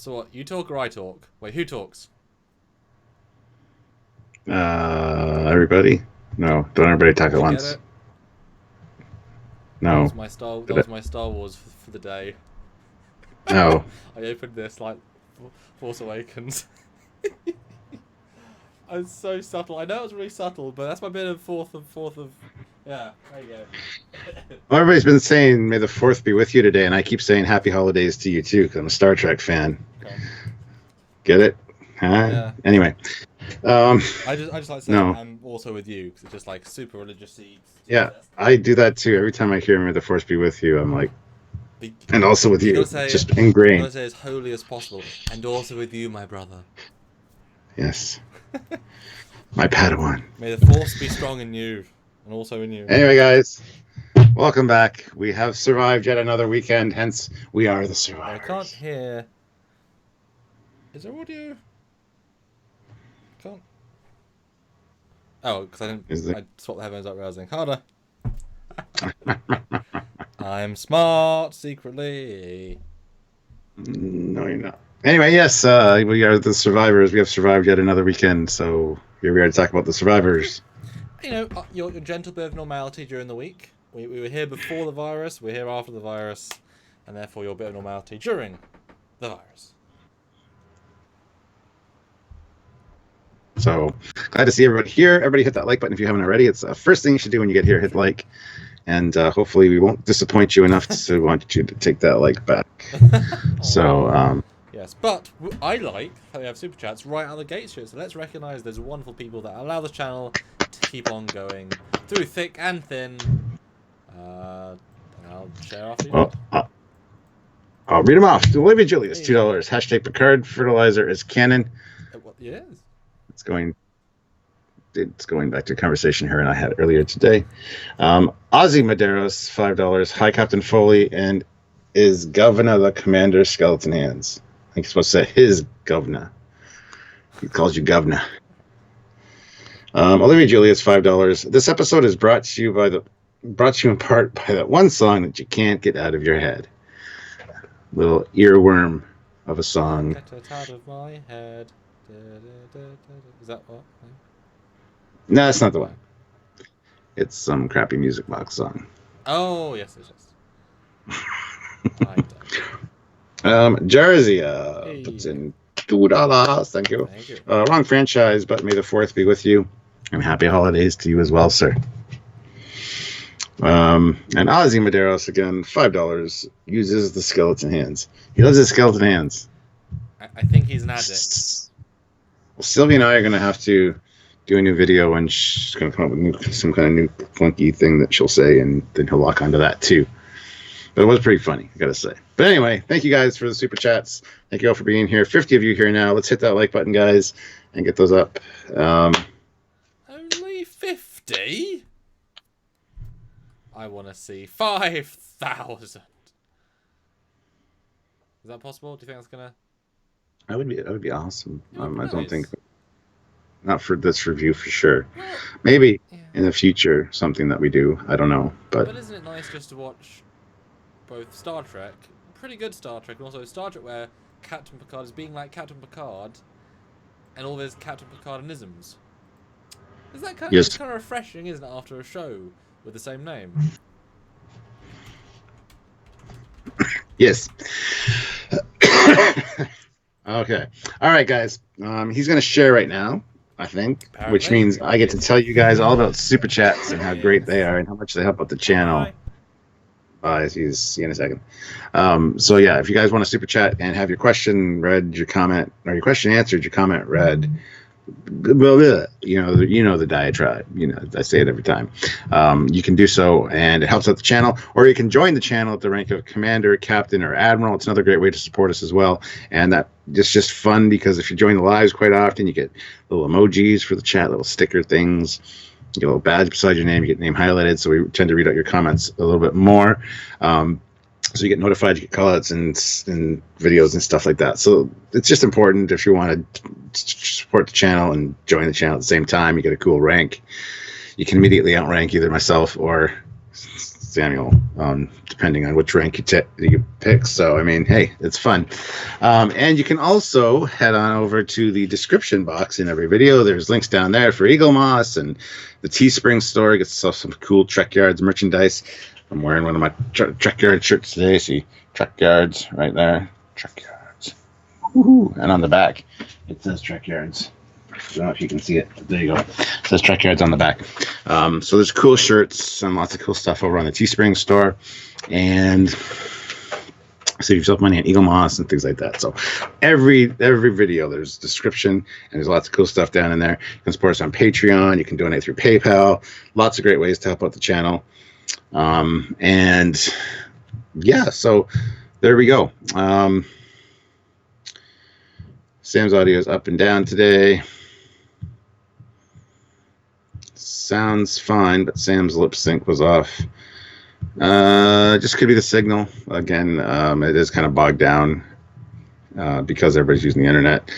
So what? You talk or I talk? Wait, who talks? Everybody? No, don't everybody talk Did at you get once. it? That No. was my Star. That Did was it? my Star Wars for the day. No. I opened this like Force Awakens. I was so subtle. I know it was really subtle, but that's my bit of fourth of. Yeah, there you go. Well, everybody's been saying "May the Fourth be with you" today, and I keep saying "Happy Holidays" to you too, because I'm a Star Trek fan. Okay. Get it? Huh? Yeah. Anyway, um, I just like saying no, I'm also with you because it's just like super religious seeds. yeah, I do that too. Every time I hear "May the Force be with you," I'm like, But and also with you you. gotta It's say it. just You gotta ingrained. say as holy as possible, and also with you, my brother. Yes, my Padawan. May the force be strong in you, and also in you. Anyway, guys, welcome back. We have survived yet another weekend. Hence, we are the But I can't survivors. hear. Is there audio? Can't. Oh, because I didn't. Is there? I swapped the headphones up realizing harder. I'm smart secretly. No, you're not. Anyway, yes, we are the survivors. We have survived yet another weekend, so here we are to talk about the survivors. You know, your gentle bit of normality during the week. We were here before the virus. We're here after the virus, and therefore your bit of normality during the virus. So glad to see everybody here. Everybody hit that like button if you haven't already. It's the first thing you should do when you get here. Hit like, and hopefully we won't disappoint you enough to want you to take that like back. So Yes, but I like how we have super chats right out of the gates here. So let's recognise there's wonderful people that allow this channel to keep on going through thick and thin. And I'll share after you. well, I'll read them off. Olivia Julius, $2. Hashtag Picard fertilizer is canon. Yes. It's going back to a conversation her and I had earlier today. Ozzy Maderos, $5. Hi, Captain Foley, and is Governor the Commander Skeleton Hands? I think you're supposed to say his governor. He calls you governor. Olivia Julius, $5. This episode is brought to you in part by that one song that you can't get out of your head. Little earworm of a song. Get it out of my head. Is that what? No, that's not the one. It's some crappy music box song. Oh, yes. I don't. Jersey puts in $2. Thank you. Thank you. Wrong franchise, but may the fourth be with you. And happy holidays to you as well, sir. And Ozzy Maderos, again, $5, uses the skeleton hands. He loves his skeleton hands. I think he's an addict. Well, Sylvia and I are going to have to do a new video, and she's going to come up with some kind of new funky thing that she'll say, and then he'll lock onto that too. But it was pretty funny, I got to say. But anyway, thank you guys for the super chats. Thank you all for being here. 50 of you here now. Let's hit that like button, guys, and get those up. Only 50? I want to see 5,000. Is that possible? Do you think that's gonna? That would be awesome. I Nice. don't think, not for this review for sure. Well, Maybe yeah. in the future, something that we do. I don't know, But but isn't it nice just to watch both Star Trek, pretty good Star Trek, and also Star Trek where Captain Picard is being like Captain Picard, and all those Captain Picardinisms? Is that kind of, Yes. it's kind of refreshing, isn't it, after a show with the same name? yes. Okay. All right, guys. He's going to share right now, I think, which Apparently. means I get to tell you guys all about super chats and how great they are and how much they help out the channel. Bye. See you in a second. So yeah, if you guys want to super chat and have your question read, your comment, or your question answered, your comment read, you know the diatribe. You know, I say it every time. You can do so, and it helps out the channel. Or you can join the channel at the rank of commander, captain, or admiral. It's another great way to support us as well. And that it's just fun because if you join the lives quite often, you get little emojis for the chat, little sticker things. You get a little badge beside your name. You get name highlighted, so we tend to read out your comments a little bit more. So you get notified, you get call-outs and videos and stuff like that. So it's just important if you want to support the channel and join the channel at the same time. You get a cool rank. You can immediately outrank either myself or Samuel, depending on which rank you pick. So, I mean, hey, it's fun. And you can also head on over to the description box in every video. There's links down there for Eagle Moss and the Teespring store. Gets some cool Trekyards merchandise. I'm wearing one of my Trekyard shirts today. See, Trekyards right there. Trekyards. Woohoo! And on the back, it says Trekyards. I don't know if you can see it. There you go. It says Trekyards on the back. So there's cool shirts and lots of cool stuff over on the Teespring store. And save yourself money on Eagle Moss and things like that. So every video, there's a description, and there's lots of cool stuff down in there. You can support us on Patreon. You can donate through PayPal. Lots of great ways to help out the channel. And yeah, so there we go. Sam's audio is up and down today. Sounds fine, but Sam's lip sync was off. Just could be the signal. Again, it is kind of bogged down because everybody's using the internet.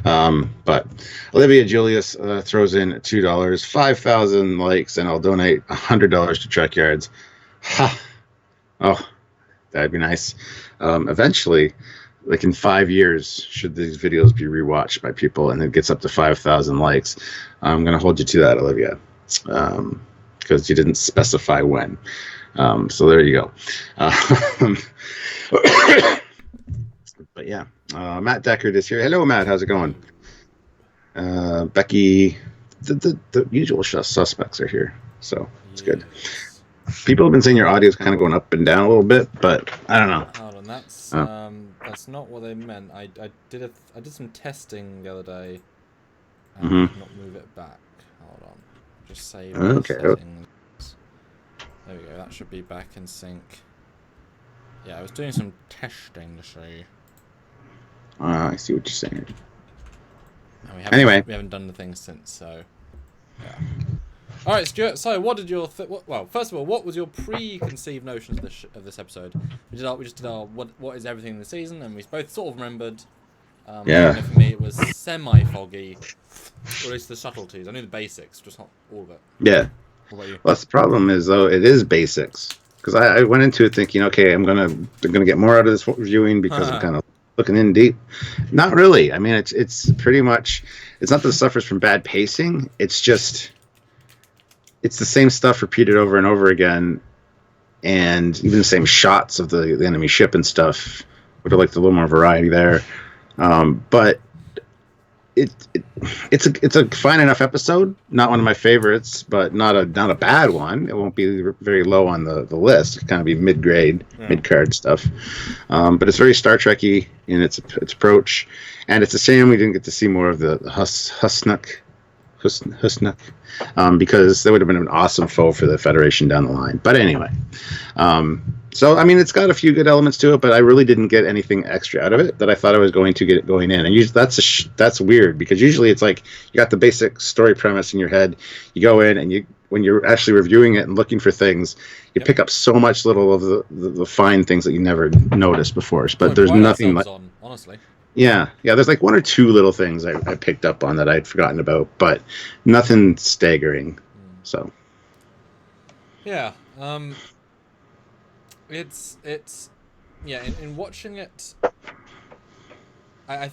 But Olivia Julius throws in $2, 5,000 likes, and I'll donate $100 to Trekyards. Ha! Oh, that'd be nice. Eventually, like in 5 years, should these videos be rewatched by people and it gets up to 5,000 likes, I'm going to hold you to that, Olivia, because you didn't specify when. So there you go. But yeah, Matt Deckard is here. Hello, Matt. How's it going? Becky, the usual suspects are here, so it's good. People have been saying your audio is kind of going up and down a little bit, but I don't know. Hold on, that's not what they meant. I did some testing the other day. And not move it back. Hold on, just save. Okay. Settings. There we go. That should be back in sync. Yeah, I was doing some testing to see. I see what you're saying. Anyway, we haven't done the thing since, so yeah. All right, Stuart. So, what did your well? First of all, what was your preconceived notions of this episode? We just did our what is everything in the season, and we both sort of remembered. Yeah. For me, it was semi-foggy, or at least the subtleties. I knew the basics, just not all of it. Yeah. What about you? Well, that's the problem is though it is basics, because I went into it thinking, okay, I'm gonna get more out of this reviewing because I'm kind of looking in deep. Not really. I mean, it's pretty much, it's not that it suffers from bad pacing. It's just, it's the same stuff repeated over and over again, and even the same shots of the enemy ship and stuff. Would have liked a little more variety there, but it's a fine enough episode. Not one of my favorites, but not a bad one. It won't be very low on the list. It'll kind of be mid-grade, mid-card stuff. But it's very Star Trek-y in its approach, and it's a shame we didn't get to see more of the Husnuk, because that would have been an awesome foe for the Federation down the line. But anyway, so I mean, it's got a few good elements to it, but I really didn't get anything extra out of it that I thought I was going to get going in. And usually that's weird, because usually it's like you got the basic story premise in your head, you go in, and when you're actually reviewing it and looking for things, you pick up so much little of the fine things that you never noticed before. But there's nothing like, honestly. Yeah, there's like one or two little things I picked up on that I'd forgotten about, but nothing staggering. So yeah, it's yeah. In watching it, I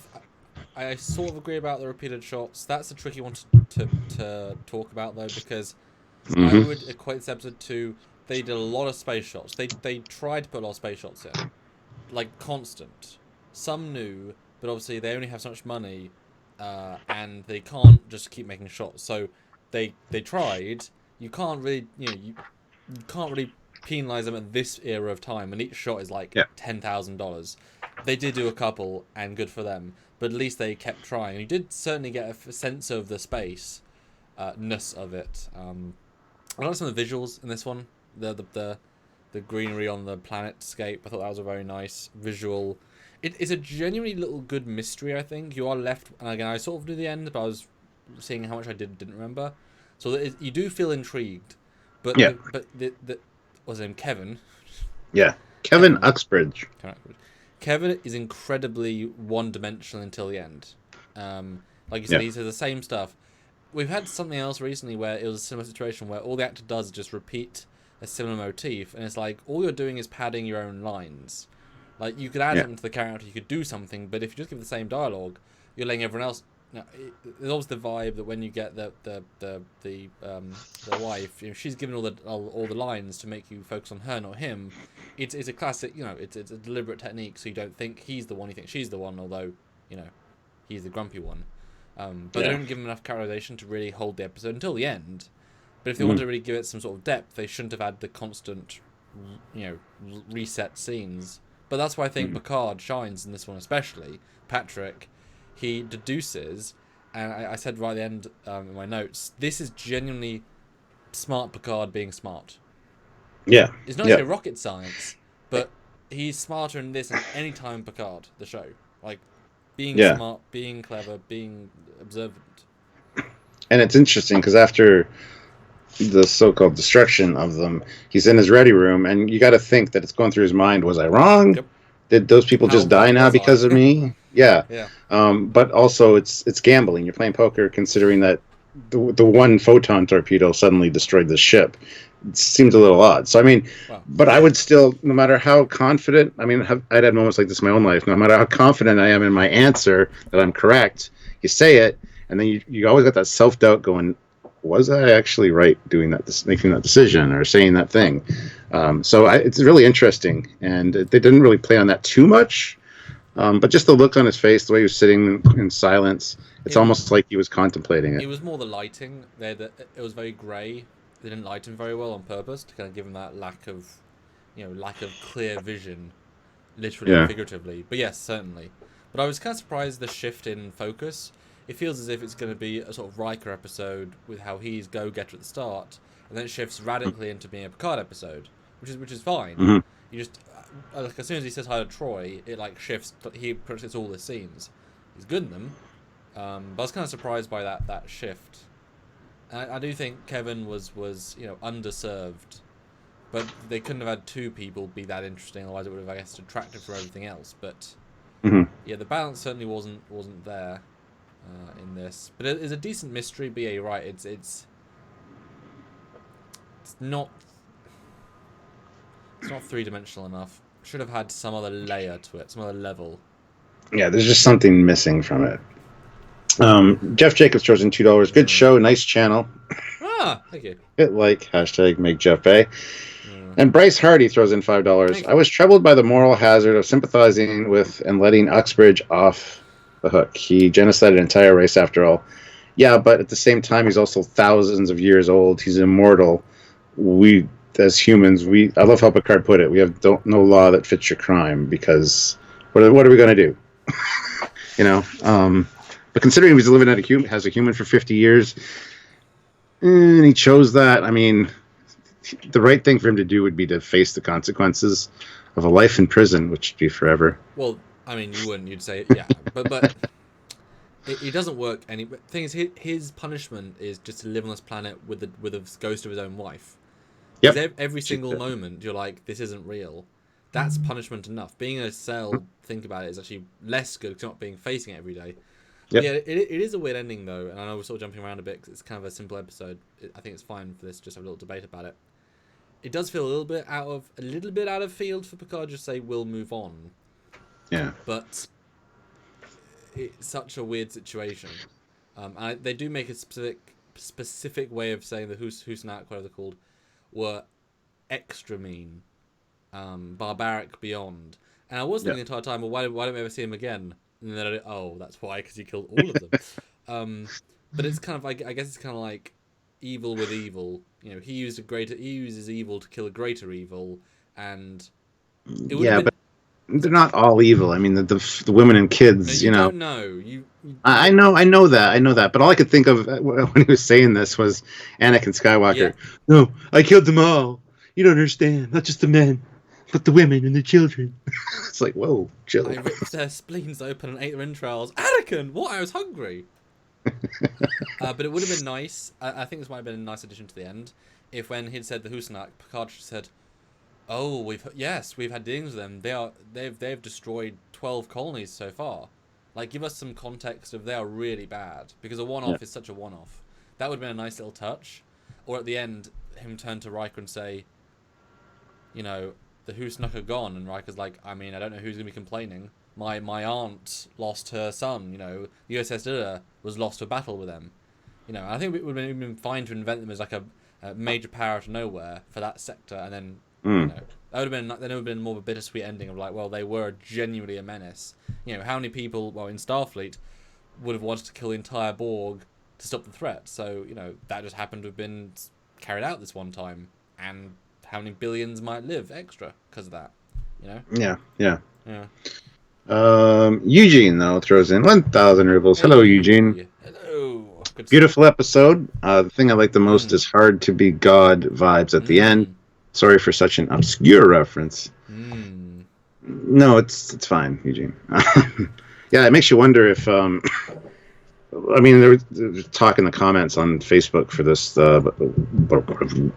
sort of agree about the repeated shots. That's a tricky one to talk about though, because I would equate this episode to, they did a lot of space shots. They tried to put a lot of space shots in, like constant. Some new, but obviously they only have so much money, and they can't just keep making shots. So they tried. You can't really, you can't really penalize them at this era of time, and each shot is like $10,000. They did do a couple, and good for them. But at least they kept trying. You did certainly get a sense of the space ness of it. I like some of the visuals in this one. The greenery on the planetscape. I thought that was a very nice visual. It is a genuinely little good mystery, I think. You are left, and again, I sort of knew the end, but I was seeing how much I didn't remember. So you do feel intrigued. But the what's his name? Kevin. Yeah, Kevin Uxbridge. Kevin is incredibly one-dimensional until the end. Like you said, he says the same stuff. We've had something else recently where it was a similar situation where all the actor does is just repeat a similar motif, and it's like all you're doing is padding your own lines. Like you could add something to the character, you could do something, but if you just give the same dialogue, you're letting everyone else. Now, there's always the vibe that when you get the wife, she's given all the lines to make you focus on her, not him. It's a classic, it's a deliberate technique, so you don't think he's the one, you think she's the one, although he's the grumpy one. But they don't give him enough characterization to really hold the episode until the end. But if they want to really give it some sort of depth, they shouldn't have had the constant, reset scenes. But that's why I think Picard shines in this one especially. Patrick, he deduces, and I said right at the end in my notes, this is genuinely smart Picard being smart. Yeah. It's not necessarily rocket science, but he's smarter in this than any time Picard, the show. Like, being smart, being clever, being observant. And it's interesting, because after the so-called destruction of them, he's in his ready room, and you got to think that it's going through his mind, was I wrong? Yep. Did those people just die now because of me? Yeah. But also it's gambling. You're playing poker, considering that the one photon torpedo suddenly destroyed the ship. It seems a little odd. So I mean, but I would still, no matter how confident, I mean, I'd had moments like this in my own life. No matter how confident I am in my answer that I'm correct, you say it, and then you always got that self-doubt going, was I actually right doing that, making that decision or saying that thing? So it's really interesting, and they didn't really play on that too much. But just the look on his face, the way he was sitting in silence, it's almost like he was contemplating it. It was more the lighting. It was very grey. They didn't light him very well on purpose to kind of give him that lack of clear vision, literally and figuratively. But yes, certainly. But I was kind of surprised the shift in focus. It feels as if it's going to be a sort of Riker episode with how he's go-getter at the start, and then it shifts radically into being a Picard episode, which is fine. Mm-hmm. You just like as soon as he says hi to Troy, it like shifts. He practices all the scenes. He's good in them, but I was kind of surprised by that shift. And I do think Kevin was underserved, but they couldn't have had two people be that interesting. Otherwise, it would have, I guess, detracted from everything else. But yeah, the balance certainly wasn't there. In this, but it is a decent mystery. But yeah, you're right. It's not 3-dimensional enough. Should have had some other layer to it, some other level. Yeah, there's just something missing from it. Jeff Jacobs throws in $2. Good show, nice channel. Thank you. Hit like, hashtag make Jeff pay. And Bryce Hardy throws in $5. I was troubled by the moral hazard of sympathizing with and letting Uxbridge off the hook. He genocided an entire race after all. Yeah, but at the same time, he's also thousands of years old. He's immortal. We, as humans, I love how Picard put it. We have no law that fits your crime, because what are we going to do? But considering he's living as a human for 50 years, and he chose that, I mean, the right thing for him to do would be to face the consequences of a life in prison, which would be forever. Well, I mean, you wouldn't. You'd say, yeah, but it doesn't work. The thing is, his punishment is just to live on this planet with the ghost of his own wife. Yep. Every single moment, you're like, this isn't real. That's punishment enough. Being in a cell, think about it, is actually less good because you're not facing it every day. Yep. Yeah, it is a weird ending though, and I know we're sort of jumping around a bit because it's kind of a simple episode. I think it's fine for this. Just have a little debate about it. It does feel a little bit out of field for Picard to say we'll move on. Yeah, but it's such a weird situation. And they do make a specific way of saying the Husnak, whatever they're called, were extra mean, barbaric beyond. And I was thinking the entire time, well, why don't we ever see him again? And then that's why, because he killed all of them. But it's kind of like, I guess it's kind of like evil with evil. He uses evil to kill a greater evil, and it would have been. They're not all evil. I mean, the women and kids, no, don't know. I know that. But all I could think of when he was saying this was Anakin Skywalker. Yeah. No, I killed them all. You don't understand. Not just the men, but the women and the children. It's like, whoa, chill. I ripped their spleens open and ate their entrails. Anakin, what? I was hungry. But it would have been nice. I think this might have been a nice addition to the end. If when he'd said the Husnak, Picard said, "Oh, we've had dealings with them. They've destroyed 12 colonies so far. Like, give us some context of they are really bad, because a one-off is such a one-off. That would have been a nice little touch. Or at the end, him turn to Riker and say, you know, the Who Snuck are gone, and Riker's like, I mean, I don't know who's gonna be complaining. My aunt lost her son. You know, the USS Dilla was lost to a battle with them. You know, I think it would have been fine to invent them as like a major power out of nowhere for that sector, and then you know that would have been more of a bittersweet ending of like, well, they were genuinely a menace. You know, how many people, well, in Starfleet would have wanted to kill the entire Borg to stop the threat? So you know that just happened to have been carried out this one time, and how many billions might live extra because of that? You know? Yeah. Yeah. Eugene though throws in 1,000 rubles. Hey, Hello, Eugene. hello. Good Beautiful episode. The thing I like the most is hard to be God vibes at the end. Sorry for such an obscure reference. No, it's fine, Eugene. Yeah, it makes you wonder if I mean, there was talk in the comments on Facebook for this.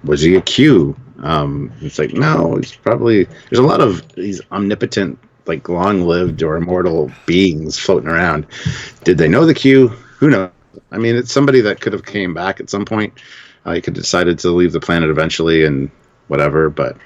Was he a Q? It's like, no, he's probably. There's a lot of these omnipotent, like long-lived or immortal beings floating around. Did they know the Q? Who knows? I mean, it's somebody that could have came back at some point. He could have decided to leave the planet eventually and whatever. But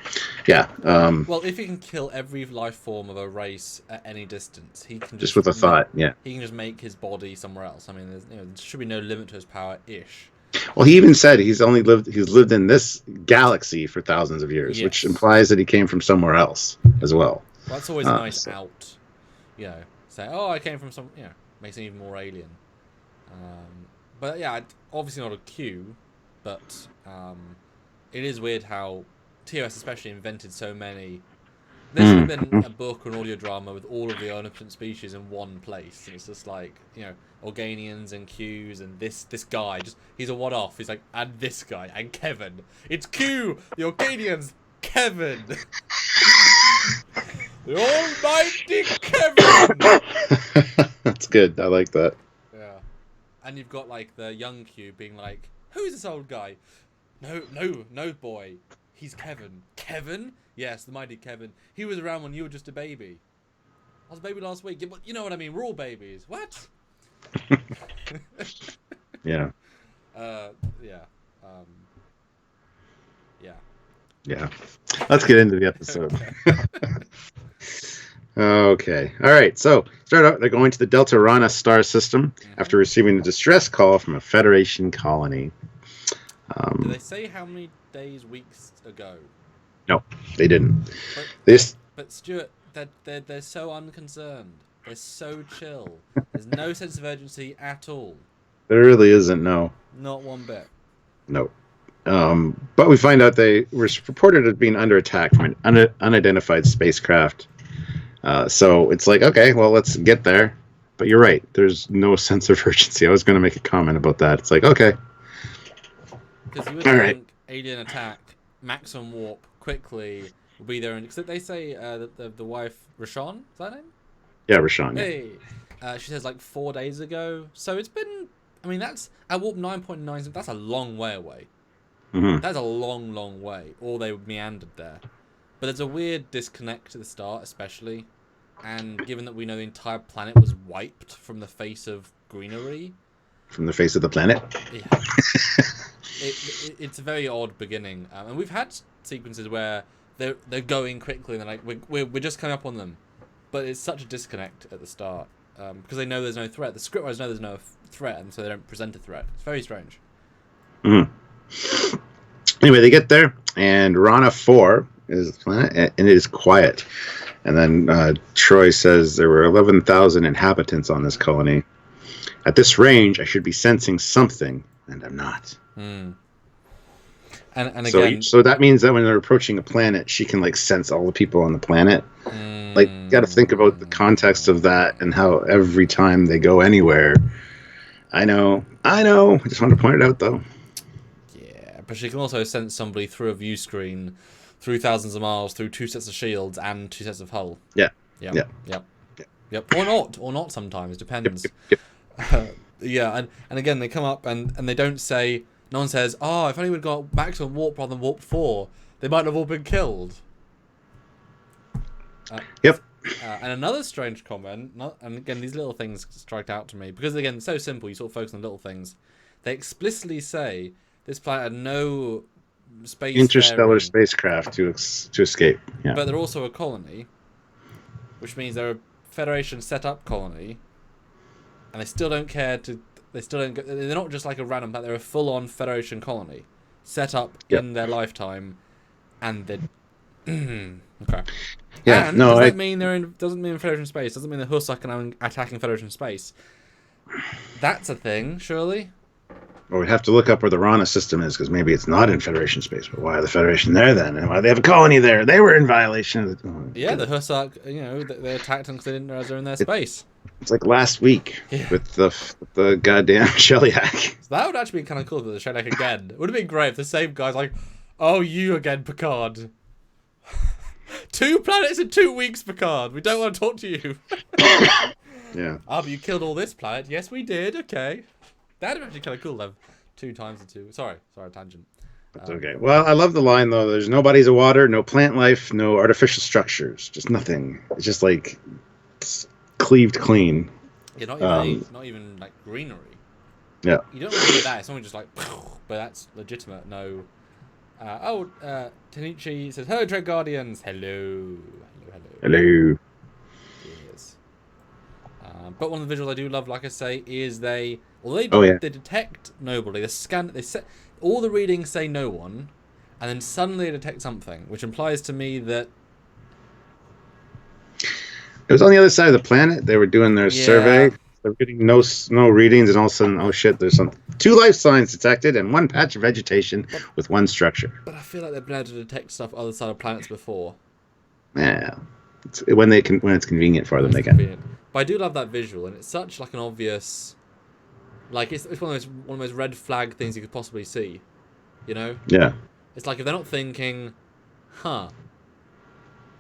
yeah. Well, if he can kill every life form of a race at any distance, he can just with a thought. Yeah. He can just make his body somewhere else. I mean, there should be no limit to his power, ish. Well, he even said he's lived in this galaxy for thousands of years, which implies that he came from somewhere else as well. That's always a nice out, you know. Say, oh, I came from some, you know, makes him even more alien. But yeah, obviously not a Q, but it is weird how TOS especially invented so many. There should have been a book or an audio drama with all of the omnipotent species in one place. And it's just like, you know, Organians and Qs and this guy. He's a one-off. He's like, and this guy, and Kevin. It's Q, the Organians, Kevin. The almighty Kevin! That's good. I like that. Yeah. And you've got, like, the young Q being like, who's this old guy? No, boy. He's Kevin. Kevin? Yes, the mighty Kevin. He was around when you were just a baby. I was a baby last week. Yeah, but you know what I mean. We're all babies. What? Yeah. Yeah. Yeah. Yeah. Let's get into the episode. Okay. All right. So, start out. They're going to the Delta Rana star system after receiving a distress call from a Federation colony. Did they say how many days, weeks ago? No, they didn't. But Stuart, they're so unconcerned. They're so chill. There's no sense of urgency at all. There really isn't. No. Not one bit. No. But we find out they were reported as being under attack from an unidentified spacecraft. So it's like, okay, well, let's get there. But you're right. There's no sense of urgency. I was going to make a comment about that. It's like, okay. Because you would think alien attack, maximum warp, quickly, will be there. Because they say that the wife, Rashawn, is that her name? Yeah, Rashawn. Hey. She says like 4 days ago. So it's been, I mean, that's, at warp 9.9, that's a long way away. Mm-hmm. That's a long, long way. Or they meandered there. But there's a weird disconnect at the start, especially. And given that we know the entire planet was wiped from the face of greenery. From the face of the planet? Yeah. It's a very odd beginning. And we've had sequences where they're going quickly and they're like, we're just coming up on them. But it's such a disconnect at the start. Because they know there's no threat. The scriptwriters know there's no threat, and so they don't present a threat. It's very strange. Mm-hmm. Anyway, they get there, and Rana 4 is the planet, and it is quiet. And then Troy says there were 11,000 inhabitants on this colony. At this range, I should be sensing something, and I'm not. And again, so that means that when they're approaching a planet, she can like sense all the people on the planet. Like, got to think about the context of that and how every time they go anywhere. I know. I just wanted to point it out, though. Yeah, but she can also sense somebody through a view screen, through thousands of miles, through 2 sets of shields and 2 sets of hull. Yeah. Yep. Or not sometimes, depends. Yeah, and again, they come up and they don't say, no one says, oh, if only we'd got back to a warp rather than warp 4, they might have all been killed. Yep. And another strange comment, and again, these little things strike out to me, because again, it's so simple, you sort of focus on little things. They explicitly say this planet had no space interstellar spacecraft to escape. Yeah. But they're also a colony, which means they're a Federation set up colony, and they still don't care to. They still don't. They're not just like a random planet. They're a full-on Federation colony set up in their lifetime, and they're okay. Yeah. And no. does that mean they're in? Doesn't mean Federation space. Doesn't mean the Hussar can attacking Federation space. That's a thing, surely. Well, we'd have to look up where the Rana system is, because maybe it's not in Federation space. But why are the Federation there then? And why do they have a colony there? They were in violation of the... Yeah, the Hussar, they attacked them because they didn't realize they're in their space. It's like last week with the goddamn Shellyak. So that would actually be kind of cool for the Shellyak again. It would have been great if the same guy's like, oh, you again, Picard. 2 planets in 2 weeks, Picard. We don't want to talk to you. Yeah. Oh, but you killed all this planet. Yes, we did. Okay. That'd be actually kind of cool, though. 2 times the 2. Sorry, tangent. That's okay. Well, I love the line, though. There's no bodies of water, no plant life, no artificial structures. Just nothing. It's just like it's cleaved clean. Yeah, not even like greenery. Yeah. You don't really get that. It's only just like, but that's legitimate. No. Tanichi says, hello, Trekyards. Hello. Hello. Yes. But one of the visuals I do love, like I say, is they detect nobody. They scan. They set all the readings say no one, and then suddenly they detect something, which implies to me that it was on the other side of the planet. They were doing their survey. They were getting no readings, and all of a sudden, oh shit! There's 2 life signs detected, and 1 patch of vegetation with 1 structure. But I feel like they've been able to detect stuff other side of planets before. Yeah, when it's convenient for them, they can. But I do love that visual, and it's such like an obvious, like it's one of those red flag things you could possibly see, you know? Yeah. It's like if they're not thinking, because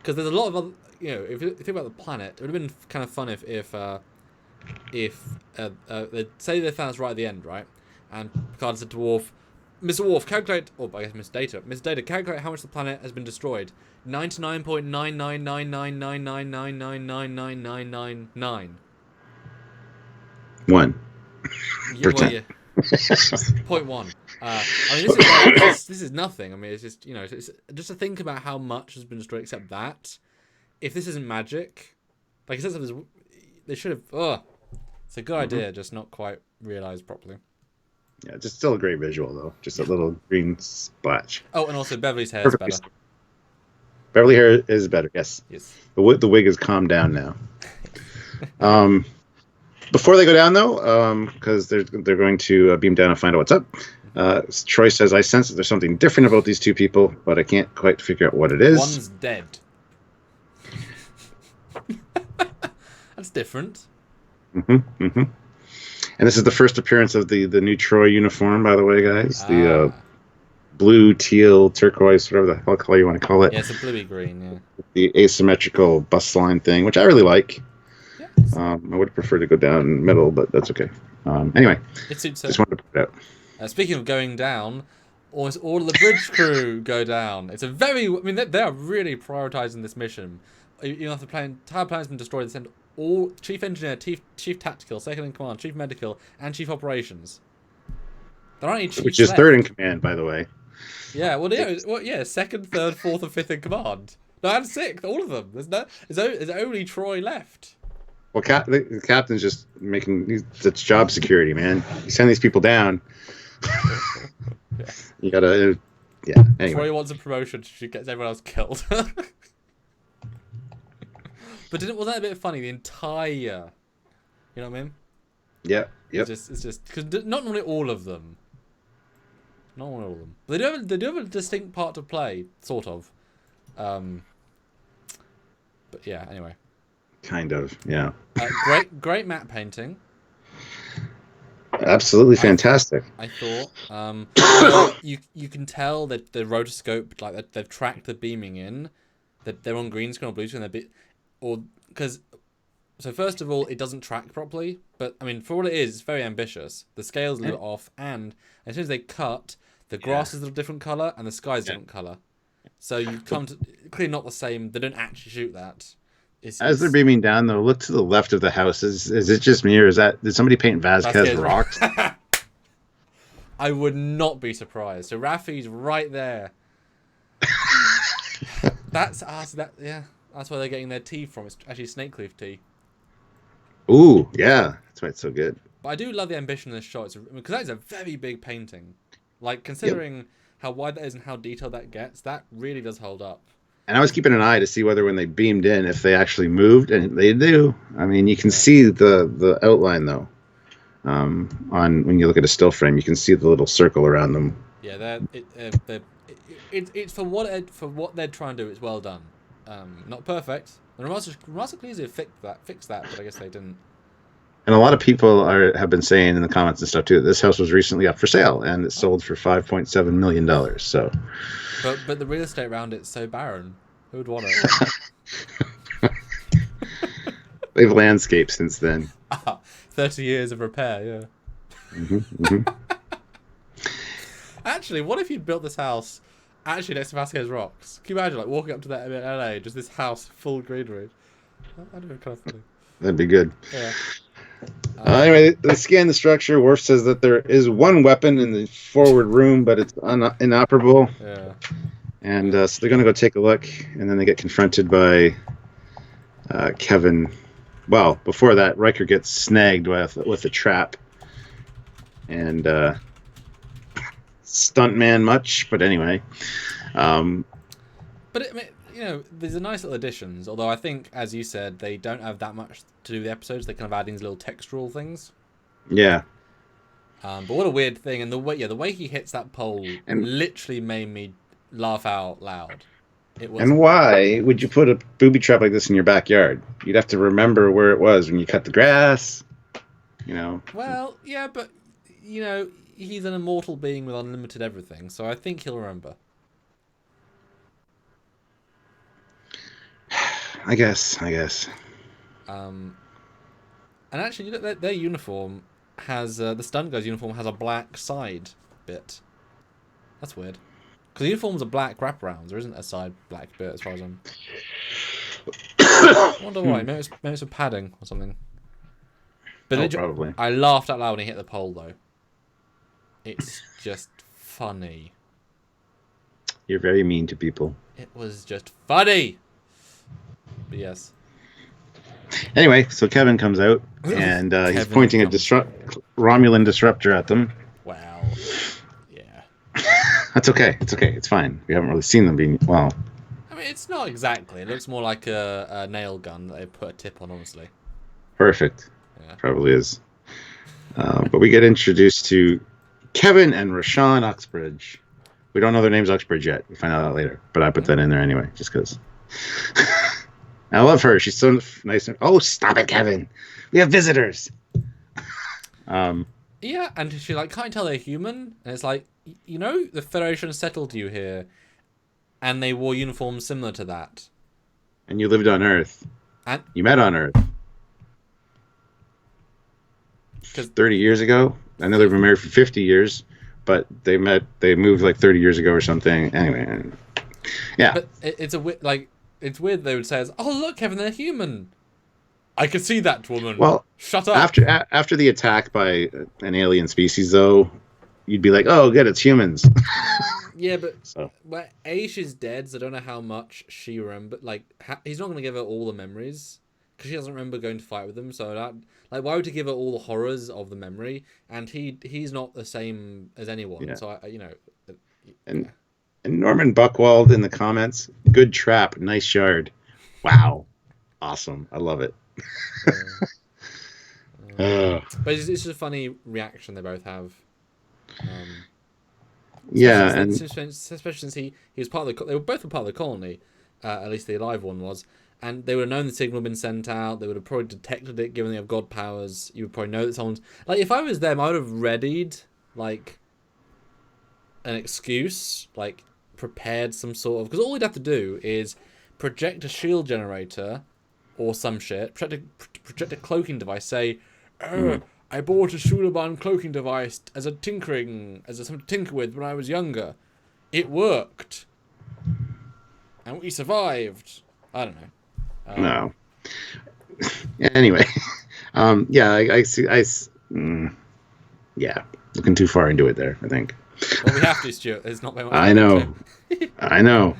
there's a lot of other, if you think about the planet, it would have been kind of fun if they say they found us right at the end, right? And Picard said to Worf, Mr. Worf, calculate, or I guess Mr. Data, calculate how much the planet has been destroyed. 99.9999999999999. 1%. Yeah. 0.1. I mean, this is nothing. I mean, it's just it's just to think about how much has been destroyed. Except that, if this isn't magic, like I said, they should have. It's a good idea, just not quite realized properly. Yeah, just still a great visual though. Just a little green splash. Oh, and also Beverly's hair is better. Beverly hair is better. Yes. The wig has calmed down now. Before they go down though, because they're going to beam down and find out what's up. Troy says, "I sense that there's something different about these 2 people, but I can't quite figure out what it is." One's dead. That's different. And this is the first appearance of the new Troy uniform, by the way, guys. The blue, teal, turquoise, whatever the hell color you want to call it. Yeah, it's a bluey green, yeah. The asymmetrical bus line thing, which I really like. Yeah. I would prefer to go down middle, but that's okay. Anyway, it suits just wanted to put it out. Speaking of going down, almost all of the bridge crew go down. It's they are really prioritizing this mission. Even if the entire planet's been destroyed, they send all chief engineer, chief tactical, second in command, chief medical, and chief operations. There aren't any chiefs which is left. 3rd in command, by the way. Yeah, second, third, fourth, and 5th in command. No, and 6th, all of them. There's only Troy left. Well, the captain's just it's job security, man. You send these people down. You gotta, Anyway. Troy wants a promotion. She gets everyone else killed. But wasn't that a bit funny? The entire, you know what I mean? Yeah. Yep. It's just because not only all of them. Not all of them. But they do have a distinct part to play, sort of. But yeah. Anyway. Kind of. Yeah. Great map painting. Absolutely fantastic. I thought. You can tell that the rotoscope, like that they've tracked the beaming in, that they're on green screen or blue screen. So first of all, it doesn't track properly, but I mean, for what it is, it's very ambitious. The scale's a little off, and as soon as they cut, the grass is a different color and the sky's a different color. So you come to clearly not the same. They don't actually shoot that. As they're beaming down, though, look to the left of the house. Is it just me, or did somebody paint Vasquez rocks? I would not be surprised. So Raffi's right there. That's us. That's where they're getting their tea from. It's actually snake leaf tea. Ooh, yeah, that's why it's so good. But I do love the ambition of this shot because that is a very big painting. Like considering how wide that is and how detailed that gets, that really does hold up. And I was keeping an eye to see whether when they beamed in, if they actually moved, and they do. I mean, you can see the outline though. On when you look at a still frame, you can see the little circle around them. Yeah, it's for what they're trying to do. It's well done. Not perfect. And Remaster could easily fix that, but I guess they didn't. And a lot of people have been saying in the comments and stuff too that this house was recently up for sale and it sold for $5.7 million. So, but the real estate around it's so barren. Who would want it? They've landscaped since then. 30 years of repair, yeah. Mm-hmm. Actually, what if you'd built this house actually next to Vasquez Rocks? Can you imagine, like, walking up to that in LA, just this house full greenery? That'd be kind of funny. That'd be good. Yeah. Anyway, they scan the structure. Worf says that there is one weapon in the forward room, but it's inoperable. Yeah. And so they're going to go take a look, and then they get confronted by Kevin. Well, before that, Riker gets snagged with a trap. And stuntman much, but anyway. But I mean, you know, there's a nice little additions. Although I think, as you said, they don't have that much to do with the episodes. They kind of add in these little textural things. Yeah. But what a weird thing, and the way he hits that pole literally made me laugh out loud. And why would you put a booby trap like this in your backyard? You'd have to remember where it was when you cut the grass. You know. Well, yeah, but you know, he's an immortal being with unlimited everything, so I think he'll remember. I guess. And actually, you know, their uniform has the stunt guy's uniform has a black side bit. That's weird. Because the uniforms are black wraparounds. There isn't a side black bit as far as I'm. I wonder why. Maybe it's a padding or something. But probably. I laughed out loud when he hit the pole, though. It's just funny. You're very mean to people. It was just funny. But yes. Anyway, so Kevin comes out, and he's pointing a Romulan disruptor at them. Wow. Yeah. That's okay. It's okay. It's fine. We haven't really seen them being... Well... I mean, it's not exactly. It looks more like a nail gun that they put a tip on, honestly. Perfect. Yeah. Probably is. But we get introduced to Kevin and Rashawn Uxbridge. We don't know their names Uxbridge yet. We find out later. But I put that in there anyway, just because. I love her. She's so nice. Oh, stop it, Kevin. We have visitors. Yeah, and she like can't tell they're human, and it's like, you know, the Federation settled you here, and they wore uniforms similar to that. And you lived on Earth. And you met on Earth. 30 years ago. I know they've been married for 50 years, but they moved like 30 years ago or something. Anyway, yeah. But it's it's weird they would say, "Oh look, Kevin, they're human." I could see that, woman. Well, shut up. After the attack by an alien species, though, you'd be like, "Oh, good, it's humans." Yeah, but Aish is dead, so I don't know how much she remembered. Like, he's not going to give her all the memories because she doesn't remember going to fight with them. So that, like, why would he give her all the horrors of the memory? And he's not the same as anyone. Yeah. So And Norman Buckwald in the comments, good trap, nice yard. Wow, awesome, I love it. But it's just a funny reaction they both have. Yeah, especially since he was part of they were both a part of the colony, at least the alive one was, and they would have known the signal had been sent out. They would have probably detected it, given they have god powers. You would probably know that someone's like. If I was them, I would have readied like an excuse, like prepared some sort of, because all we'd have to do is project a shield generator or some shit, project a cloaking device, say, I bought a Shulaban cloaking device as something to tinker with when I was younger. It worked. And we survived. I don't know. No. Anyway. Yeah, I see. Yeah. looking too far into it there, I think. Well, we have to, Stuart. There's not very much. I know. I know.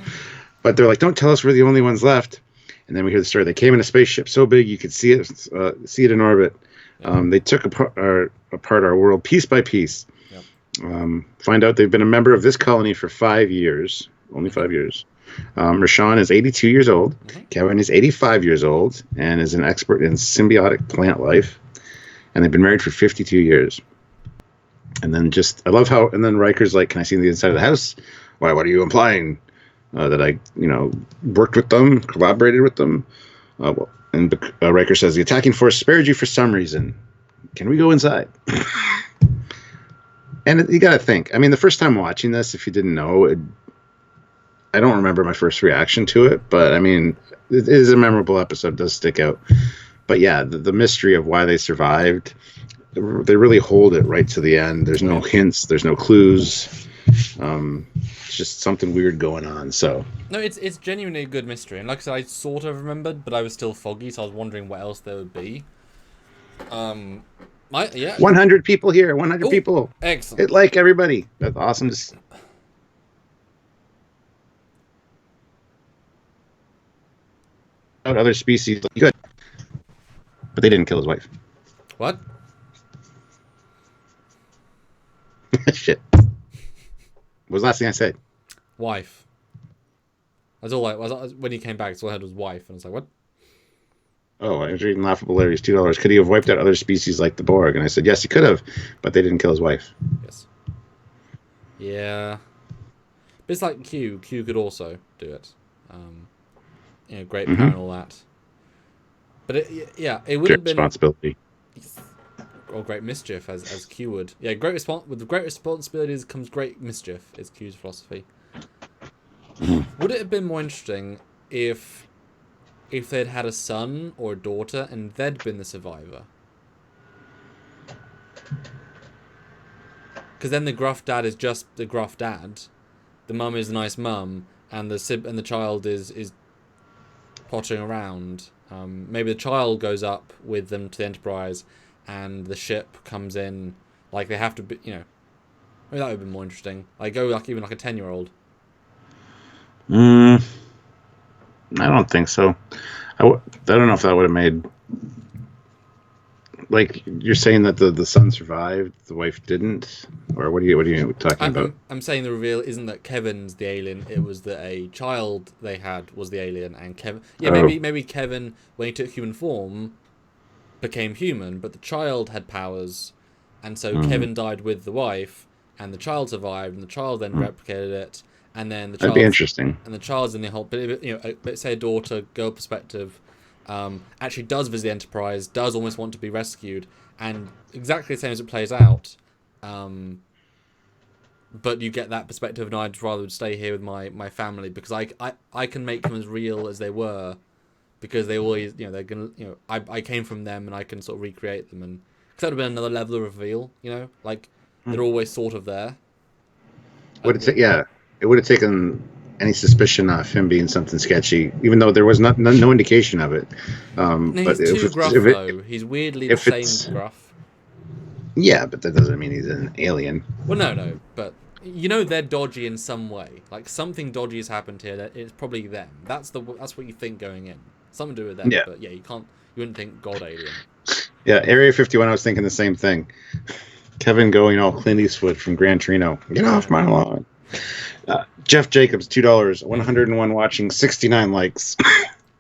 But they're like, don't tell us we're the only ones left. And then we hear the story. They came in a spaceship so big you could see it in orbit. Yeah. They took apart our world piece by piece. Yeah. Find out they've been a member of this colony for 5 years. Only 5 years. Rashawn is 82 years old. Mm-hmm. Kevin is 85 years old and is an expert in symbiotic plant life. And they've been married for 52 years. And then I love how, and then Riker's like, can I see the inside of the house? Why, what are you implying? That I, worked with them, collaborated with them? And Riker says, the attacking force spared you for some reason. Can we go inside? And you got to think. I mean, the first time watching this, if you didn't know, I don't remember my first reaction to it, but I mean, it is a memorable episode. It does stick out. But yeah, the mystery of why they survived, they really hold it right to the end. There's no hints. There's no clues. It's just something weird going on. So no, it's genuinely a good mystery. And like I said, I sort of remembered, but I was still foggy, so I was wondering what else there would be. 100 people here. 100 people. Excellent. Like everybody. That's awesome to see. Other species good, but they didn't kill his wife. What? Shit. What was the last thing I said? Wife. That's all when he came back, that's all I heard was wife, and I was like, what? Oh, I was reading Laughable Larry's $2. Could he have wiped out other species like the Borg? And I said, yes, he could have, but they didn't kill his wife. Yes. Yeah. But it's like Q. Q could also do it. Great power and all that. But it would have been responsibility. Or great mischief, as Q would. Yeah, with great responsibilities comes great mischief, is Q's philosophy. Would it have been more interesting if they'd had a son or a daughter and they'd been the survivor? Because then the gruff dad is just the gruff dad, the mum is a nice mum, and the child is pottering around. Maybe the child goes up with them to the Enterprise, and the ship comes in. Like they have to be, maybe that would have been more interesting. Like go even like a 10-year-old. I don't think so. I don't know if that would have made. Like you're saying that the son survived, the wife didn't, or what are you talking about? I'm saying the reveal isn't that Kevin's the alien. It was that a child they had was the alien, and Kevin. Yeah, maybe Kevin, when he took human form, became human, but the child had powers, and so Kevin died with the wife, and the child survived, and the child then replicated it, and then the child. That'd be interesting. And the child's in the whole, but say a daughter, girl perspective. Actually does visit the Enterprise, does almost want to be rescued, and exactly the same as it plays out. But you get that perspective, and I'd rather stay here with my family because I can make them as real as they were, because they always they're gonna I came from them and I can sort of recreate them, and cause that would have been another level of reveal, like they're always sort of there. It would have taken any suspicion of him being something sketchy, even though there was no indication of it. No, but he's too gruff, though. He's weirdly the same gruff. Yeah, but that doesn't mean he's an alien. Well, no, but they're dodgy in some way. Like something dodgy has happened here. That it's probably them. That's what you think going in. Something to do with them. Yeah. But yeah, you wouldn't think God alien. Yeah, Area 51. I was thinking the same thing. Kevin going all Clint Eastwood from Gran Torino. Get off my lawn. Jeff Jacobs, $2, 101 watching, 69 likes.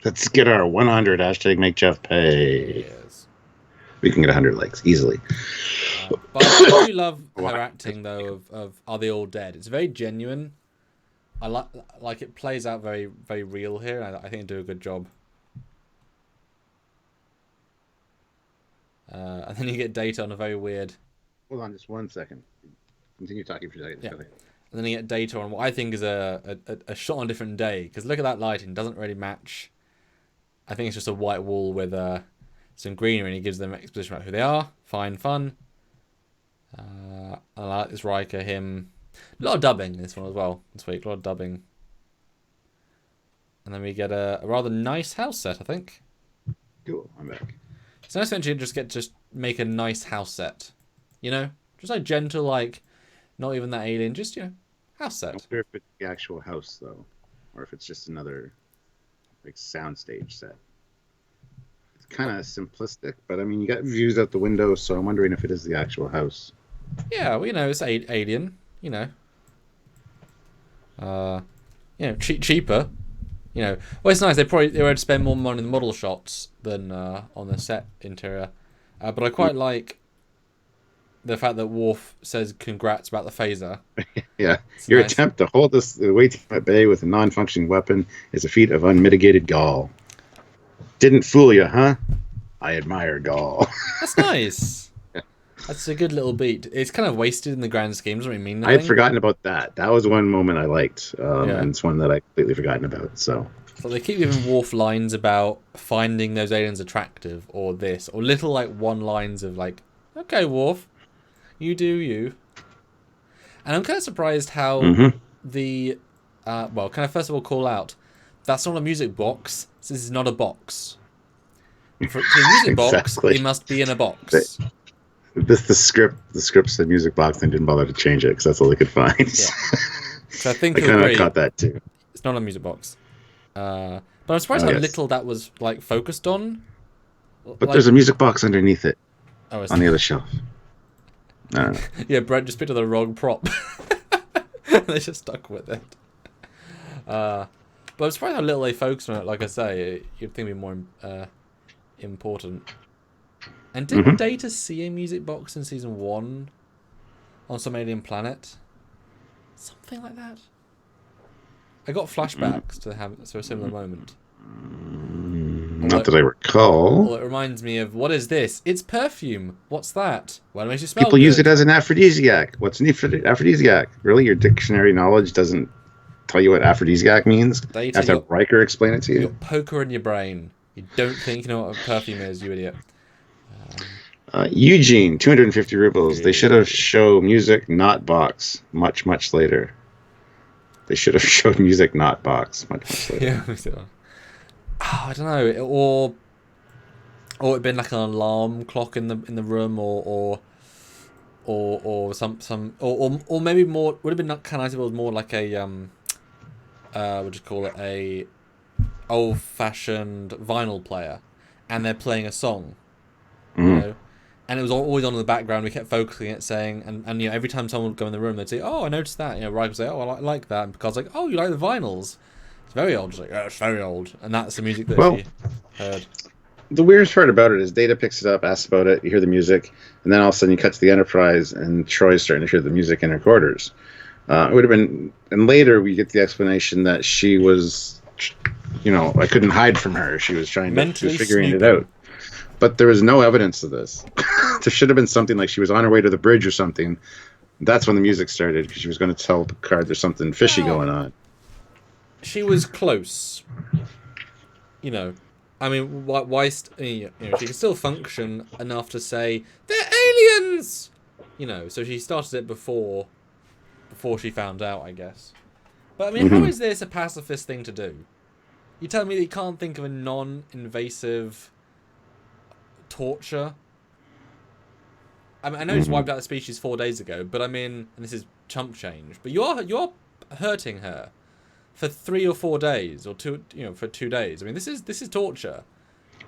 Let's get our 100. Hashtag make Jeff pay. Yes. We can get 100 likes easily. But I do love her acting, though, of Are They All Dead? It's very genuine. I like it plays out very, very real here. I think they do a good job. And then you get Data on a very weird... Hold on just 1 second. Continue talking for a second. Yeah. And then you get Data on what I think is a shot on a different day. Because look at that lighting. It doesn't really match. I think it's just a white wall with some greenery. And he gives them exposition about who they are. Fine, fun. I like this Riker, him. A lot of dubbing in this one as well. This week. A lot of dubbing. And then we get a rather nice house set, I think. Cool. I'm back. It's nice eventually just make a nice house set. Just like gentle, like not even that alien, just house I set. wonder if it's the actual house though, or if it's just another like soundstage set. It's kind of simplistic, but I mean, you got views out the window, so I'm wondering if it is the actual house. Yeah, well, it's alien. Cheaper. Well, it's nice. They would spend more money on the model shots than on the set interior. But I quite like the fact that Worf says congrats about the phaser. Yeah, It's your nice. attempt to hold this away team at bay with a non-functioning weapon is a feat of unmitigated gall. Didn't fool you, huh? I admire gall. That's nice. That's a good little beat. It's kind of wasted in the grand scheme. Doesn't really mean I had nothing. forgotten about that. That was one moment I liked, Yeah. and it's one that I completely forgotten about. So So they keep giving Worf lines about finding those aliens attractive, or this, or little like one lines of like, okay, Worf, you do you. And I'm kind of surprised how the, well, can I first of all call out, that's not a music box. This is not a box. For a music box, Exactly. it must be in a box. the script said music box and didn't bother to change it because that's all they could find. Yeah. So I think I you'll kind of agree, caught that too. it's not a music box. But I'm surprised how Yes. little that was like focused on. But there's a music box underneath it oh, on the other shelf. I don't know. Yeah, Brent just picked up the wrong prop. They just stuck with it. But I'm surprised how little they focused on it. Like I say, you'd think it'd be more important. And didn't Data see a music box in season 1 on some alien planet? Something like that. I got flashbacks to a similar moment. Not that I recall. Well, it reminds me of, what is this? It's perfume. What's that? Well, it makes you smell People use good. it as an aphrodisiac. What's an aphrodisiac? Really? Your dictionary knowledge doesn't tell you what aphrodisiac means? Data, You have to have Riker explain it to You you? got poker in your brain. You don't think you know what a perfume is, you idiot. Eugene, 250 rubles. They should have shown music, not box. Much, much later. They should have showed music, not box. Much, much later. Yeah. I don't know, or it'd been like an alarm clock in the room, or some or maybe more would have been not kind of nice if it was more like a what do you call it, a old fashioned vinyl player, and they're playing a song, and it was always on in the background. We kept focusing it, saying, and every time someone would go in the room, they'd say, "Oh, I noticed that." Riker would say, "Oh, I like that," and because like, "Oh, you like the vinyls." It's very old. It's like, yeah, it's very old. And that's the music that she heard. The weirdest part about it is Data picks it up, asks about it, you hear the music, and then all of a sudden you cut to the Enterprise, and Troy's starting to hear the music in her quarters. It would have been, and later we get the explanation that she was, I couldn't hide from her. She was trying to, Mentally figuring snooping. it out. But there was no evidence of this. There should have been something like she was on her way to the bridge or something. That's when the music started, because she was going to tell Picard there's something fishy going on. She was close. I mean, why she can still function enough to say, they're aliens! So she started it before she found out, I guess. But, I mean, how is this a pacifist thing to do? You tell me that you can't think of a non-invasive torture? I mean, I know it's wiped out the species 4 days ago, but I mean, and this is chump change, but you're hurting her for 3 or 4 days, or for 2 days. I mean, this is torture.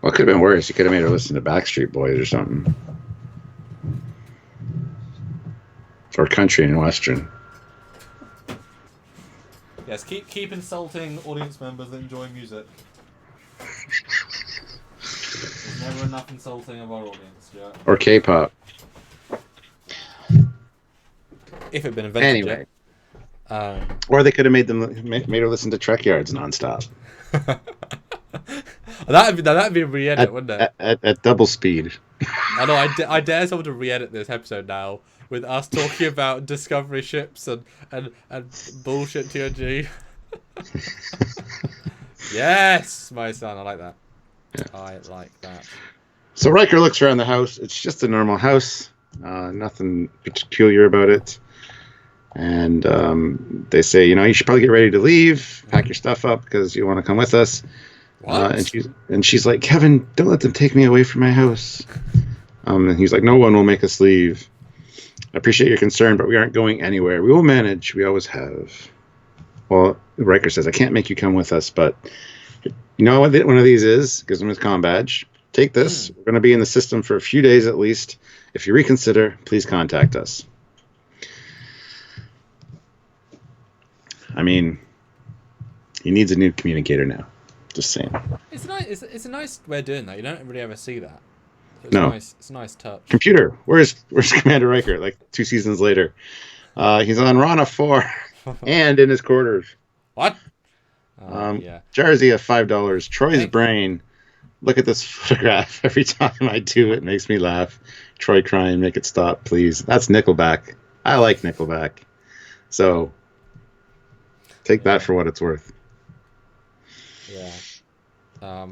Well, it could have been worse. You could have made her listen to Backstreet Boys or something. Or country and western. Yes, keep insulting audience members that enjoy music. There's never enough insulting of our audience, Stuart. Or K-pop. If it had been invented Anyway. yet. Or they could have made her listen to Trekyards nonstop. That'd be a re-edit, wouldn't it? At double speed. I know. I dare someone to re-edit this episode now with us talking about Discovery ships and bullshit TNG. Yes, my son. I like that. Yeah. I like that. So Riker looks around the house. It's just a normal house. Nothing peculiar about it. And they say, you should probably get ready to leave. Pack your stuff up because you want to come with us. What? And she's like, Kevin, don't let them take me away from my house. And he's like, no one will make us leave. I appreciate your concern, but we aren't going anywhere. We will manage. We always have. Well, Riker says, I can't make you come with us, but you know what one of these is? Gives him his comm badge. Take this. We're going to be in the system for a few days at least. If you reconsider, please contact us. I mean, he needs a new communicator now. Just saying. It's a nice way of doing that. You don't really ever see that. So it's a nice touch. Computer, where's Commander Riker? Like 2 seasons later, he's on Rana 4 and in his quarters. What? Yeah. Jarzia, $5. Troy's brain. Look at this photograph. Every time I do it makes me laugh. Troy crying, make it stop, please. That's Nickelback. I like Nickelback. So take that for what it's worth. Yeah.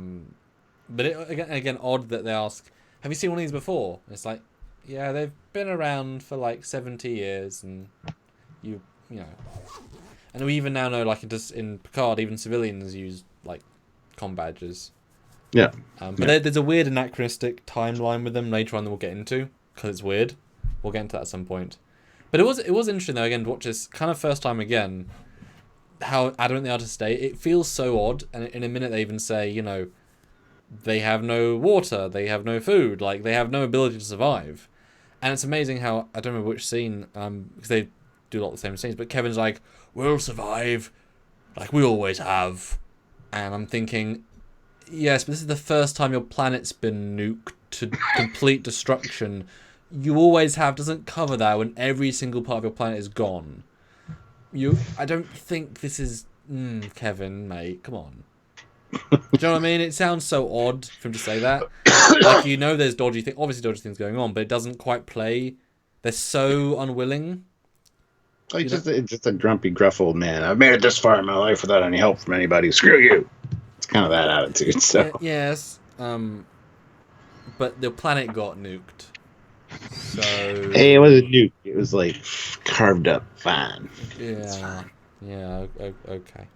But again, odd that they ask, have you seen one of these before? And it's like, yeah, they've been around for like 70 years, and you know, and we even now know, like in Picard, even civilians use like comm badges. Yeah. But there's a weird anachronistic timeline with them later on that we'll get into, because it's weird. We'll get into that at some point. But it was interesting though, again, to watch this kind of first time again, how adamant they are to stay. It feels so odd, and in a minute they even say, you know, they have no water, they have no food, like they have no ability to survive. And it's amazing how, I don't remember which scene, because they do a lot of the same scenes, but Kevin's like, we'll survive, like we always have. And I'm thinking, yes, but this is the first time your planet's been nuked to complete destruction. You always have doesn't cover that when every single part of your planet is gone. I don't think this is... Kevin, mate, come on. Do you know what I mean? It sounds so odd for him to say that. Like, you know there's obviously dodgy things going on, but it doesn't quite play. They're so unwilling. Like just a grumpy, gruff old man. I've made it this far in my life without any help from anybody. Screw you. It's kind of that attitude. So yes, but the planet got nuked. So hey, it wasn't nuked. It was like carved up fine. Yeah. Okay.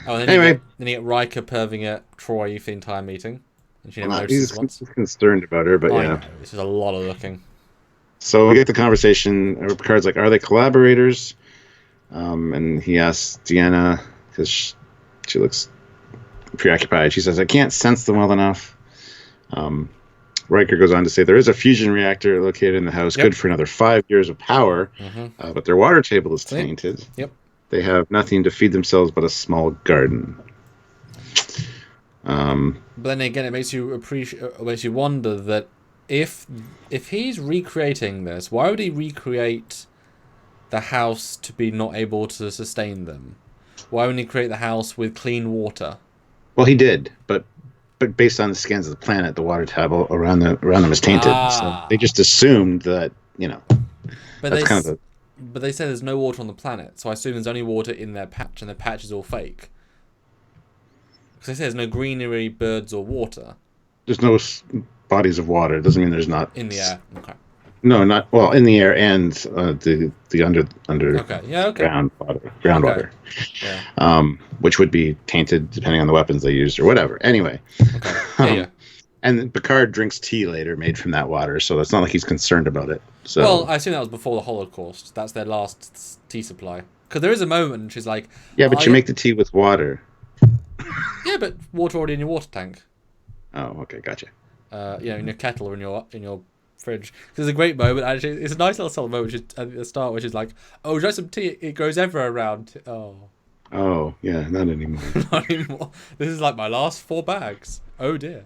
Oh, and then anyway, you get Riker perving at Troy for the entire meeting. And she never he's once. concerned about her, but I yeah. know. This is a lot of looking. So we get the conversation. Picard's like, are they collaborators? And he asks Deanna, because she looks preoccupied. She says, I can't sense them well enough. Riker goes on to say, there is a fusion reactor located in the house, good for another 5 years of power, but their water table is tainted. Yep. They have nothing to feed themselves but a small garden. But then again, it makes you wonder that if he's recreating this, why would he recreate the house to be not able to sustain them? Why wouldn't he create the house with clean water? Well, he did, but based on the scans of the planet, the water table around them is tainted. So they just assumed that, you know. But But they say there's no water on the planet, so I assume there's only water in their patch, and their patch is all fake. Because they say there's no greenery, birds, or water. There's no bodies of water. It doesn't mean there's not... In the air, okay. No, not... Well, in the air and the under okay. Yeah, okay. groundwater. Yeah. Which would be tainted depending on the weapons they used or whatever. Anyway. Okay. Yeah. And Picard drinks tea later made from that water, so it's not like he's concerned about it. So. Well, I assume that was before the Holocaust. That's their last tea supply. Because there is a moment, and she's like... Yeah, but you make the tea with water. Yeah, but water already in your water tank. Oh, okay, gotcha. In your kettle or in your fridge. Because there's a great moment, actually. It's a nice little subtle moment at the start, where she's like, oh, would you like some tea? It goes everywhere around. Oh, yeah, not anymore. Not anymore. This is like my last 4 bags. Oh, dear.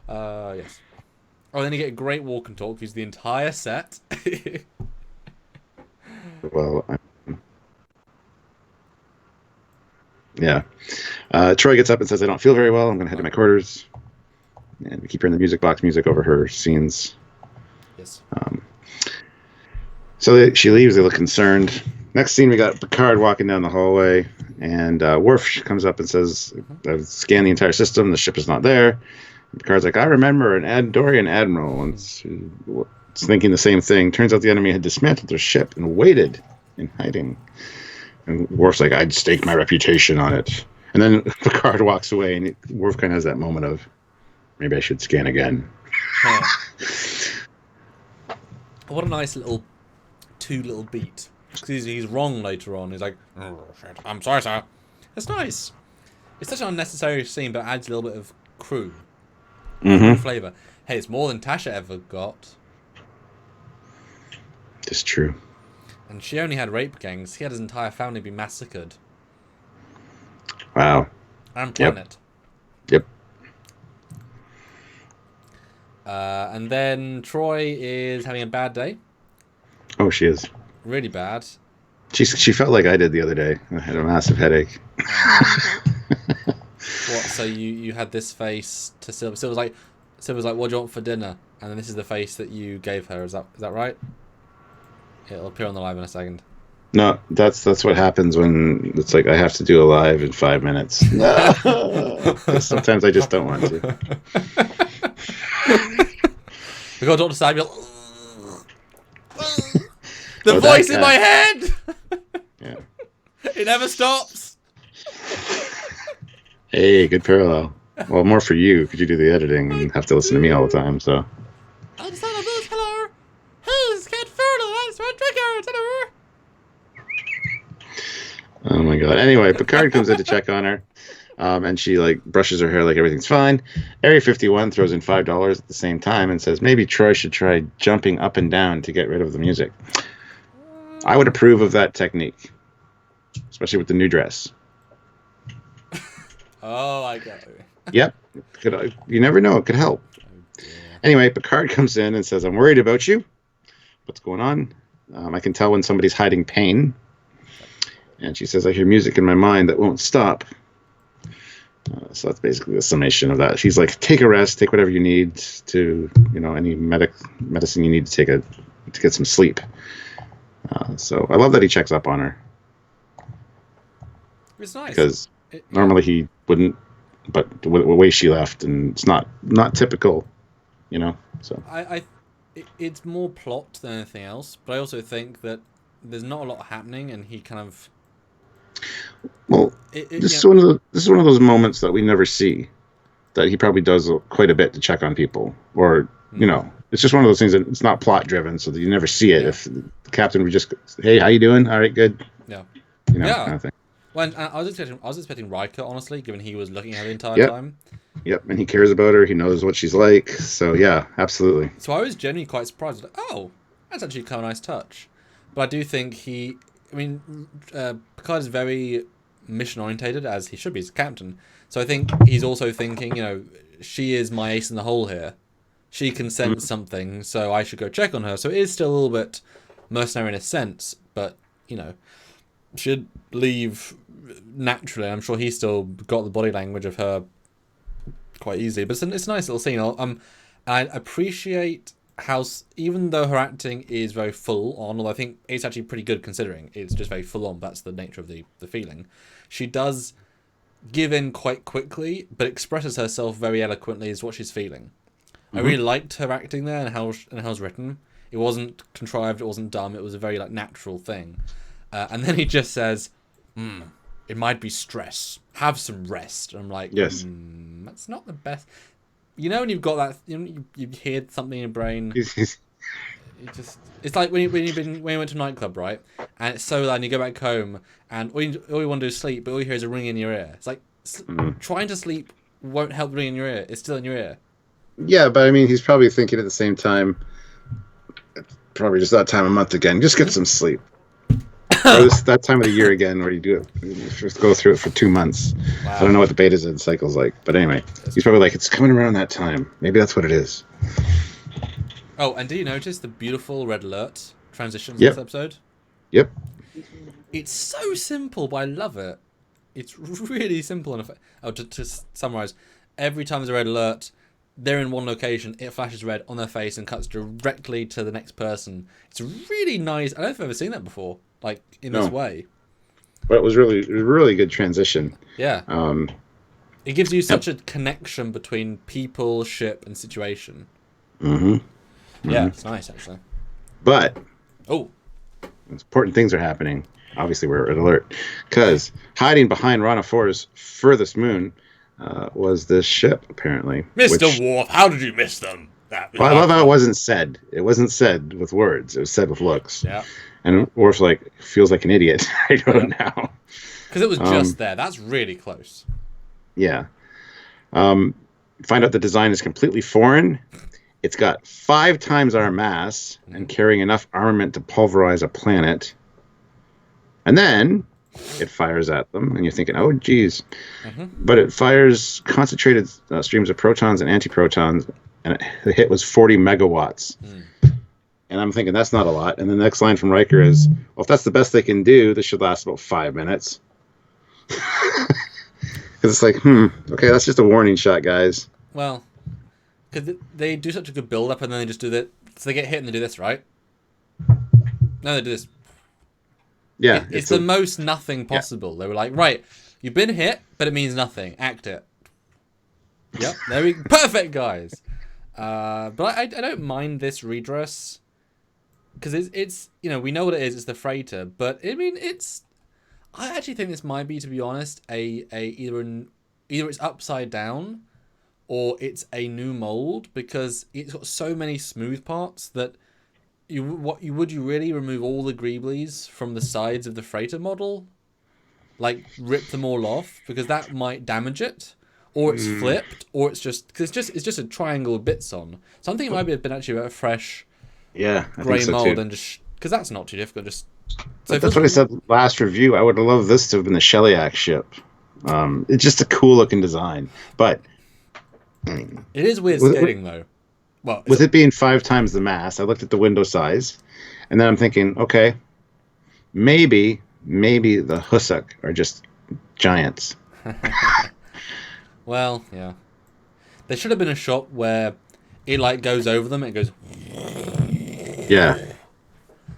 Yes. Oh, then you get a great walk and talk. Use the entire set. Well, yeah. Troy gets up and says, I don't feel very well. I'm going to head to my quarters. And we keep hearing the music box music over her scenes. Yes. So she leaves. They look concerned. Next scene, we got Picard walking down the hallway. And Worf comes up and says, I've scanned the entire system. The ship is not there. Picard's like, I remember an Andorian admiral. And it's thinking the same thing. Turns out the enemy had dismantled their ship and waited in hiding. And Worf's like, I'd stake my reputation on it. And then Picard walks away, and Worf kind of has that moment of, maybe I should scan again. What a nice little two little beat. Because he's wrong later on. He's like, oh, shit. I'm sorry, sir. It's nice. It's such an unnecessary scene, but it adds a little bit of crew. Flavour. Hey, it's more than Tasha ever got. It's true. And she only had rape gangs. He had his entire family be massacred. Wow. And Planet. Yep. And then Troy is having a bad day. Oh, she is. Really bad. She felt like I did the other day. I had a massive headache. What? So you had this face to Silver. Silver's like, what do you want for dinner? And then this is the face that you gave her. Is that right? It'll appear on the live in a second. No, that's what happens when it's like I have to do a live in 5 minutes. No. Sometimes I just don't want to. We got Dr. Samuel. The voice in my head. Yeah. It never stops. Hey, good parallel. Well, more for you because you do the editing and have to listen to me all the time. So. Hello. Who's got fertilized by Trekyards? Hello. Oh my god. Anyway, Picard comes in to check on her, and she like brushes her hair like everything's fine. Area 51 throws in $5 at the same time and says maybe Troy should try jumping up and down to get rid of the music. I would approve of that technique, especially with the new dress. Oh, I got it. Yep. You never know. It could help. Oh, anyway, Picard comes in and says, I'm worried about you. What's going on? I can tell when somebody's hiding pain. And she says, I hear music in my mind that won't stop. So that's basically the summation of that. She's like, take a rest, take whatever you need to, any medicine you need to take to get some sleep. So I love that he checks up on her. It's nice. Because normally he wouldn't, but the way she left, and it's not typical, So it's more plot than anything else, but I also think that there's not a lot happening, and he kind of. Well, this is one of those moments that we never see, that he probably does quite a bit to check on people, or it's just one of those things that it's not plot driven, so that you never see it. Yeah. If the captain would just, hey, how you doing? All right, good. Yeah. Kind of thing. Well, I was expecting Riker, honestly, given he was looking at her the entire time. Yep, and he cares about her. He knows what she's like. So yeah, absolutely. So I was genuinely quite surprised. Like, oh, that's actually kind of a nice touch. But I do think Picard is very mission orientated, as he should be as a captain. So I think he's also thinking, she is my ace in the hole here. She can sense something, so I should go check on her. So it is still a little bit mercenary in a sense, but should leave naturally. I'm sure he still got the body language of her quite easily, but it's a nice little scene. I appreciate how, even though her acting is very full on, although I think it's actually pretty good considering it's just very full on, that's the nature of the feeling, she does give in quite quickly, but expresses herself very eloquently as what she's feeling. I really liked her acting there and how it was written. It wasn't contrived, it wasn't dumb, it was a very natural thing. And then he just says, it might be stress. Have some rest. And I'm like, yes. That's not the best. When you've got that, you hear something in your brain. It's like when you went to a nightclub, right? And it's so loud, and you go back home, and all you want to do is sleep, but all you hear is a ring in your ear. It's like trying to sleep won't help the ring in your ear. It's still in your ear. Yeah, but he's probably thinking at the same time, probably just that time of month again. Just get some sleep. Or that time of the year again, where you do it, you just go through it for 2 months. Wow. I don't know what the Beta-Z cycle's like, but anyway, he's probably like, it's coming around that time. Maybe that's what it is. Oh, and do you notice the beautiful red alert transitions in this episode? Yep. It's so simple, but I love it. It's really simple. And to summarize, every time there's a red alert, they're in one location, it flashes red on their face and cuts directly to the next person. It's really nice. I don't know if I've ever seen that before, this way. But it was really good transition. Yeah. It gives you such a connection between people, ship, and situation. Yeah, it's nice, actually. But important things are happening. Obviously, we're at alert. Because hiding behind Rana 4's furthest moon was this ship, apparently. Mr. Worf, how did you miss them? Well, I love how it wasn't said. It wasn't said with words. It was said with looks. Yeah. And Worf's like, feels like an idiot right now. Because it was just there. That's really close. Yeah. Find out the design is completely foreign. It's got 5 times our mass and carrying enough armament to pulverize a planet. And then it fires at them, and you're thinking, oh, geez. But it fires concentrated streams of protons and antiprotons, and the hit was 40 megawatts. And I'm thinking, that's not a lot. And the next line from Riker is, well, if that's the best they can do, this should last about 5 minutes. Because it's like, okay, that's just a warning shot, guys. Well, because they do such a good build-up, and then they just do that. So they get hit, and they do this, right? No, they do this. Yeah. It's the most nothing possible. They were like, right, you've been hit, but it means nothing. Act it. Yep, there we perfect, guys. But I don't mind this redress. Because it's we know what it is. It's the freighter, but I mean I actually think this might be, to be honest, either it's upside down, or it's a new mold, because it's got so many smooth parts that would you really remove all the greeblies from the sides of the freighter model, like rip them all off, because that might damage it, or it's flipped, or it's just a triangle with bits on. So I'm thinking it might have been actually a fresh. Yeah, I grey think so mold, too. and just because that's not too difficult. Just so that's what I said last review. I would have loved this to have been the Shellyak ship. It's just a cool looking design, but it is weird skating though. Well, with it being 5 times the mass, I looked at the window size, and then I'm thinking, okay, maybe the Husuk are just giants. Well, yeah, there should have been a shot where it like goes over them. It goes. Yeah.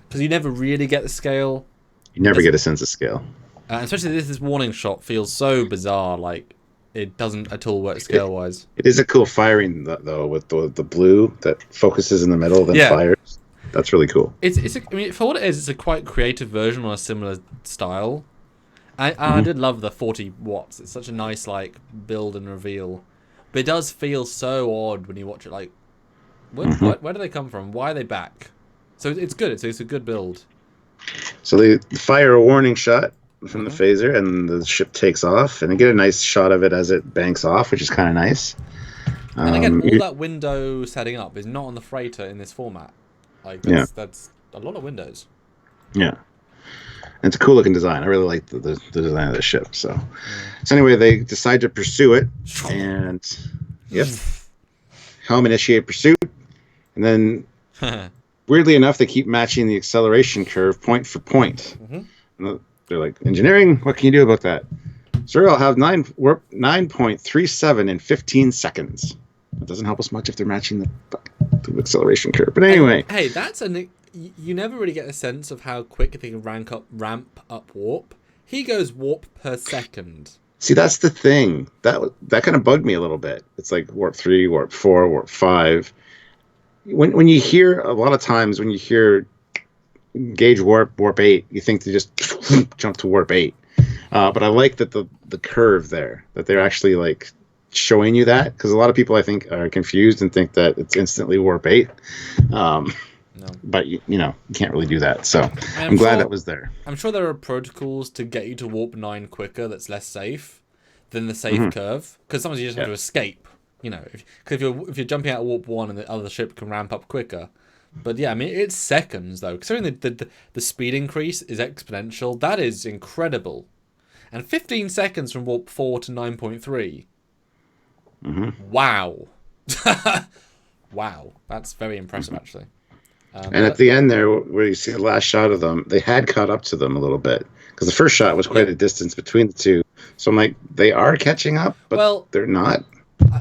Because you never really get the scale. You never get a sense of scale. Especially this warning shot feels so bizarre. Like, it doesn't at all work scale-wise. It is a cool firing, though, with the blue that focuses in the middle, then fires. That's really cool. I mean, for what it is, it's a quite creative version on a similar style. I did love the 40 watts. It's such a nice, like, build and reveal. But it does feel so odd when you watch it, like, where do they come from? Why are they back? So it's good. It's a good build. So they fire a warning shot from the phaser, and the ship takes off, and you get a nice shot of it as it banks off, which is kind of nice. And again, all that window setting up is not on the freighter in this format. Like that's a lot of windows. Yeah. And it's a cool looking design. I really like the design of the ship. So anyway, they decide to pursue it, and helm initiate pursuit. And then, weirdly enough, they keep matching the acceleration curve point for point. And they're like, engineering, what can you do about that? Sir, I'll have 9.37 in 15 seconds. That doesn't help us much if they're matching the acceleration curve. But anyway. Hey, you never really get a sense of how quick they can ramp up warp. He goes warp per second. See, that's the thing. That kind of bugged me a little bit. It's like warp 3, warp 4, warp 5. When you hear, a lot of times when you hear gauge warp 8, you think they just jump to warp 8. But I like that the curve there, that they're actually like showing you that, because a lot of people I think are confused and think that it's instantly warp 8. No. But you can't really do that. So I'm glad that was there. I'm sure there are protocols to get you to warp 9 quicker that's less safe than the safe curve, because sometimes you just have to escape. Because if you're jumping out of warp 1 and the other ship can ramp up quicker. But yeah, I mean, it's seconds though. Considering the speed increase is exponential, that is incredible. And 15 seconds from warp 4 to 9.3. Wow. Wow. That's very impressive, actually. And at the end there, where you see the last shot of them, they had caught up to them a little bit. Because the first shot was quite a distance between the two. So I'm like, they are catching up, but they're not.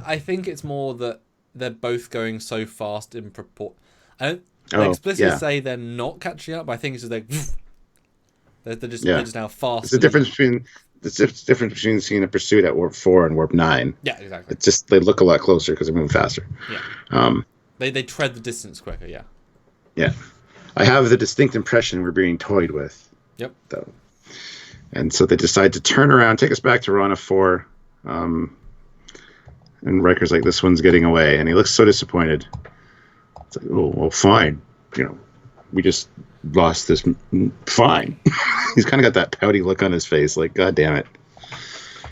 I think it's more that they're both going so fast in proportion. I don't explicitly say they're not catching up, but I think it's just they're just now fast. It's the difference between seeing a pursuit at warp 4 and warp 9. Yeah, exactly. It's just they look a lot closer because they're moving faster. Yeah. They tread the distance quicker. Yeah. Yeah. I have the distinct impression we're being toyed with. Yep. Though. And so they decide to turn around, take us back to Rana 4. And Riker's like, this one's getting away. And he looks so disappointed. It's like, oh, well, fine. We just lost this. Fine. He's kind of got that pouty look on his face, like, God damn it.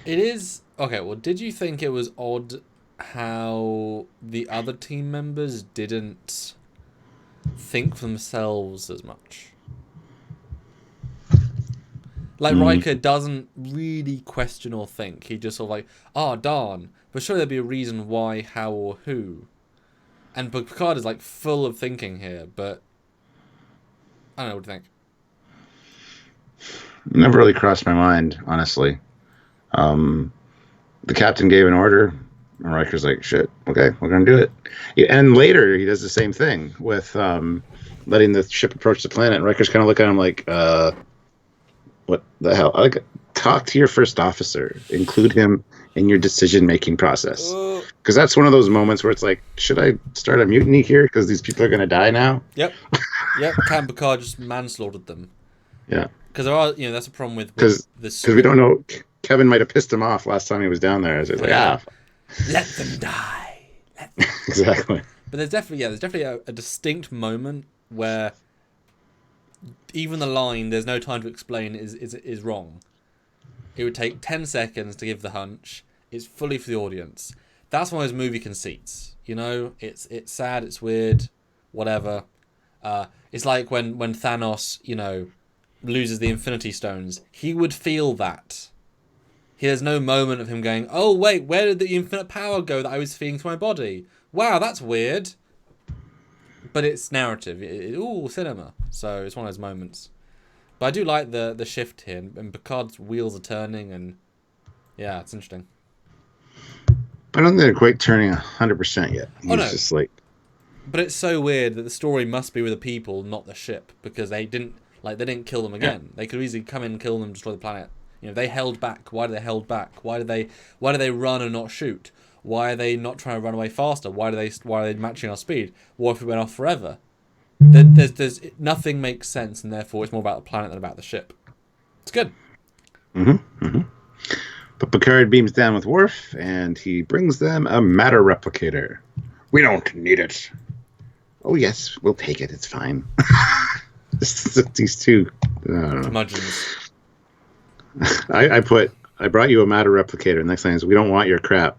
It is okay. Well, did you think it was odd how the other team members didn't think for themselves as much? Like, Riker doesn't really question or think. He just sort of like, oh, darn. But surely there'd be a reason why, how, or who. And Picard is, like, full of thinking here, but I don't know, what do you think? Never really crossed my mind, honestly. The captain gave an order, and Riker's like, shit, okay, we're going to do it. And later, he does the same thing with letting the ship approach the planet, and Riker's kind of looking at him like, what the hell? Like, talk to your first officer. Include him in your decision-making process. Because that's one of those moments where it's like, should I start a mutiny here? Because these people are going to die now? Yep. Captain Picard just manslaughtered them. Yeah. Because there are, that's a problem with this. Because we don't know. Kevin might have pissed him off last time he was down there. So it's like, let them die. Exactly. But there's definitely a distinct moment where even the line "there's no time to explain" is wrong. It would take 10 seconds to give the hunch. It's fully for the audience. That's one of those movie conceits. It's sad, it's weird, whatever. It's like when Thanos, loses the Infinity Stones. He would feel that. There's no moment of him going, oh wait, where did the infinite power go that I was feeling through my body? Wow, that's weird. But it's narrative. Cinema. So it's one of those moments. But I do like the shift here, and Picard's wheels are turning, and yeah, it's interesting. I don't think they're quite turning 100% yet. He's just like... But it's so weird that the story must be with the people, not the ship, because they didn't kill them again. Yeah. They could easily come in, kill them, destroy the planet. They held back. Why did they hold back? Why do they run and not shoot? Why are they not trying to run away faster? Why are they matching our speed? What if we went off forever? There's nothing makes sense, and therefore it's more about the planet than about the ship. It's good. But Picard beams down with Worf, and he brings them a matter replicator. We don't need it. Oh yes, we'll take it. It's fine. These two curmudgeons. I brought you a matter replicator. Next line is, we don't want your crap.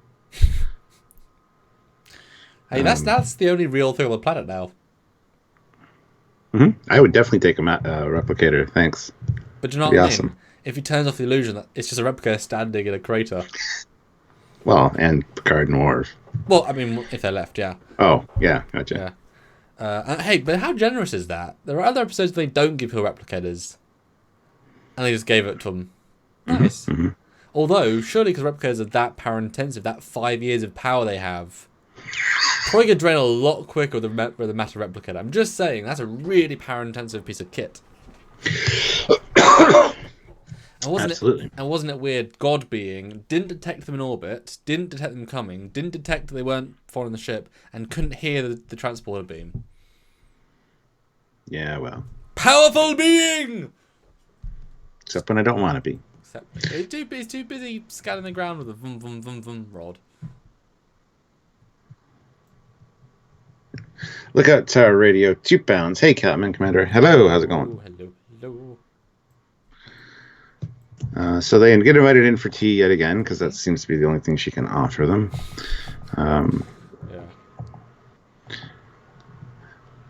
Hey, that's the only real thing on the planet now. I would definitely take a replicator. Thanks. But do you know what I mean? Awesome. If he turns off the illusion that it's just a replicator standing in a crater. Well, and Picard and Worf. Well, I mean, if they're left, yeah. Oh, yeah, gotcha. Yeah. Hey, but how generous is that? There are other episodes where they don't give people replicators. And they just gave it to them. Nice. Although, surely because replicators are that power intensive, that 5 years of power they have, probably could drain a lot quicker with the matter replicator. I'm just saying, that's a really power intensive piece of kit. Absolutely. And wasn't it weird? God being didn't detect them in orbit, didn't detect them coming, didn't detect that they weren't following the ship, and couldn't hear the transporter beam. Yeah, well. Powerful being! Except when I don't want to be. He's too busy scanning the ground with a vum vum vum vum rod. Look out, Tower Radio. 2 pounds. Hey, Captain Commander. Hello, how's it going? Hello. So they get invited in for tea yet again, because that seems to be the only thing she can offer them. And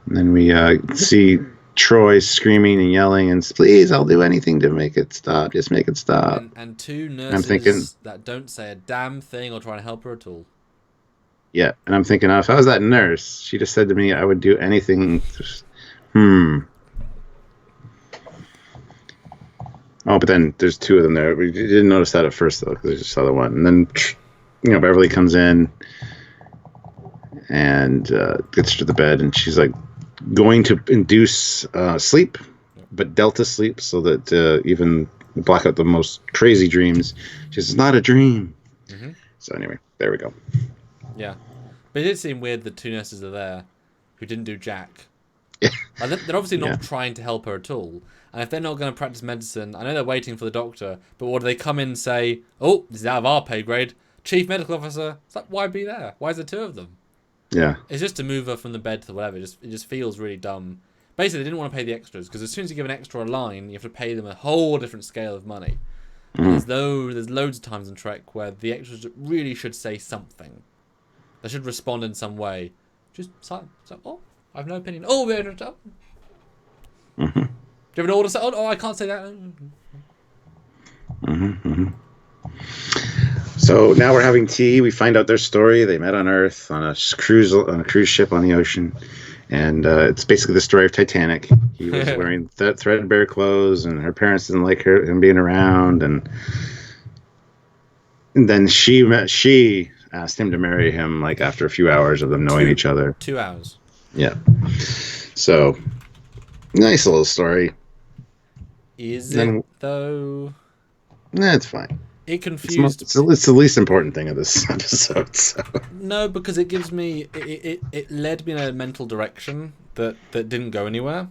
then we see Troy screaming and yelling and please, I'll do anything to make it stop. Just make it stop. And 2 nurses that don't say a damn thing or try to help her at all. Yeah, and I'm thinking, if I was that nurse, she just said to me, I would do anything. Oh, but then there's 2 of them there. We didn't notice that at first, though, because I just saw the one. And then, Beverly comes in and gets to the bed, and she's like going to induce sleep, but delta sleep, so that even block out the most crazy dreams. She says, it's not a dream. So anyway, there we go. Yeah. But it did seem weird that 2 nurses are there who didn't do jack. They're obviously not trying to help her at all. And if they're not going to practice medicine, I know they're waiting for the doctor, but what do they come in and say, oh, this is out of our pay grade, Chief Medical Officer? It's like, why be there? Why is there 2 of them? Yeah. It's just to move her from the bed to whatever. It just feels really dumb. Basically, they didn't want to pay the extras because as soon as you give an extra a line, you have to pay them a whole different scale of money. Mm. There's loads of times in Trek where the extras really should say something. They should respond in some way. Just silent. So, oh, I have no opinion. Oh, we're in trouble. Mm-hmm. Do you have an order? Oh, I can't say that. Mm-hmm. So now we're having tea. We find out their story. They met on Earth on a cruise ship on the ocean, and it's basically the story of Titanic. He was wearing threadbare clothes, and her parents didn't like him being around, and then she asked him to marry him like after a few hours of them knowing each other. 2 hours. Yeah. So nice little story. Is it though? Nah, it's fine. It confused. It's the least important thing of this episode. So. No, because it gives me it led me in a mental direction that didn't go anywhere.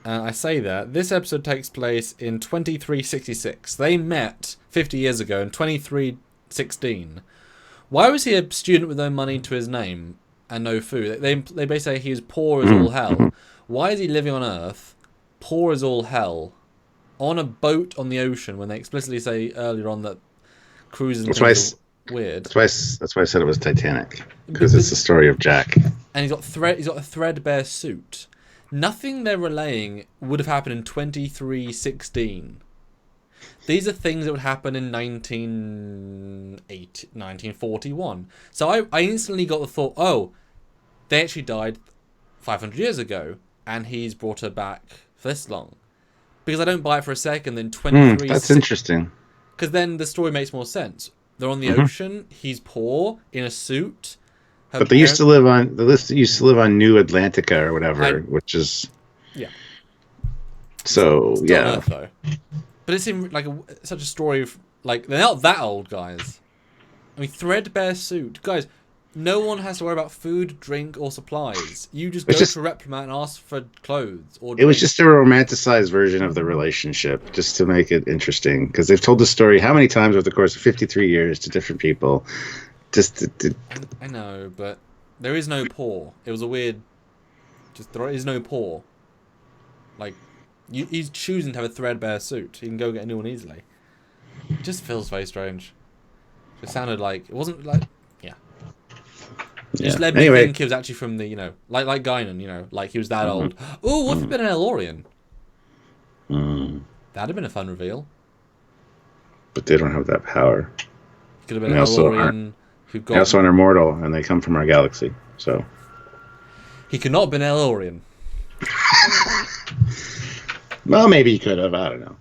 I say that this episode takes place in 2366. They met 50 years ago in 2316. Why was he a student with no money to his name and no food? They basically say he was poor as all hell. Why is he living on Earth, poor as all hell, on a boat on the ocean when they explicitly say earlier on that cruises and things are weird? That's why I said it was Titanic, because it's the story of Jack. And he's got a threadbare suit. Nothing they're relaying would have happened in 2316. These are things that would happen in 1941. So I instantly got the thought, oh, they actually died 500 years ago, and he's brought her back for this long. Because I don't buy it for a second, then 23... that's interesting. Because then the story makes more sense. They're on the ocean, he's poor, in a suit. But they used to live on New Atlantica or whatever, which is... Yeah. So, yeah. Earth, though. But it seemed like such a story of... Like, they're not that old, guys. I mean, threadbare suit. Guys, no one has to worry about food, drink, or supplies. You just go to Replomat and ask for clothes or drink. It was just a romanticized version of the relationship, just to make it interesting. Because they've told the story how many times over the course of 53 years to different people. I know, but there is no poor. It was a weird... there is no poor. Like, he's choosing to have a threadbare suit. He can go get a new one easily. It just feels very strange. It sounded like... It wasn't like... Yeah. It just led me to think he was actually from the, like Guinan, like he was that old. Oh, what if he'd been an Elorian? That'd have been a fun reveal. But they don't have that power. He could have been an Elorian who got... They also are immortal, and they come from our galaxy, so... He could not have been an Elorian. Well, maybe he could have, I don't know.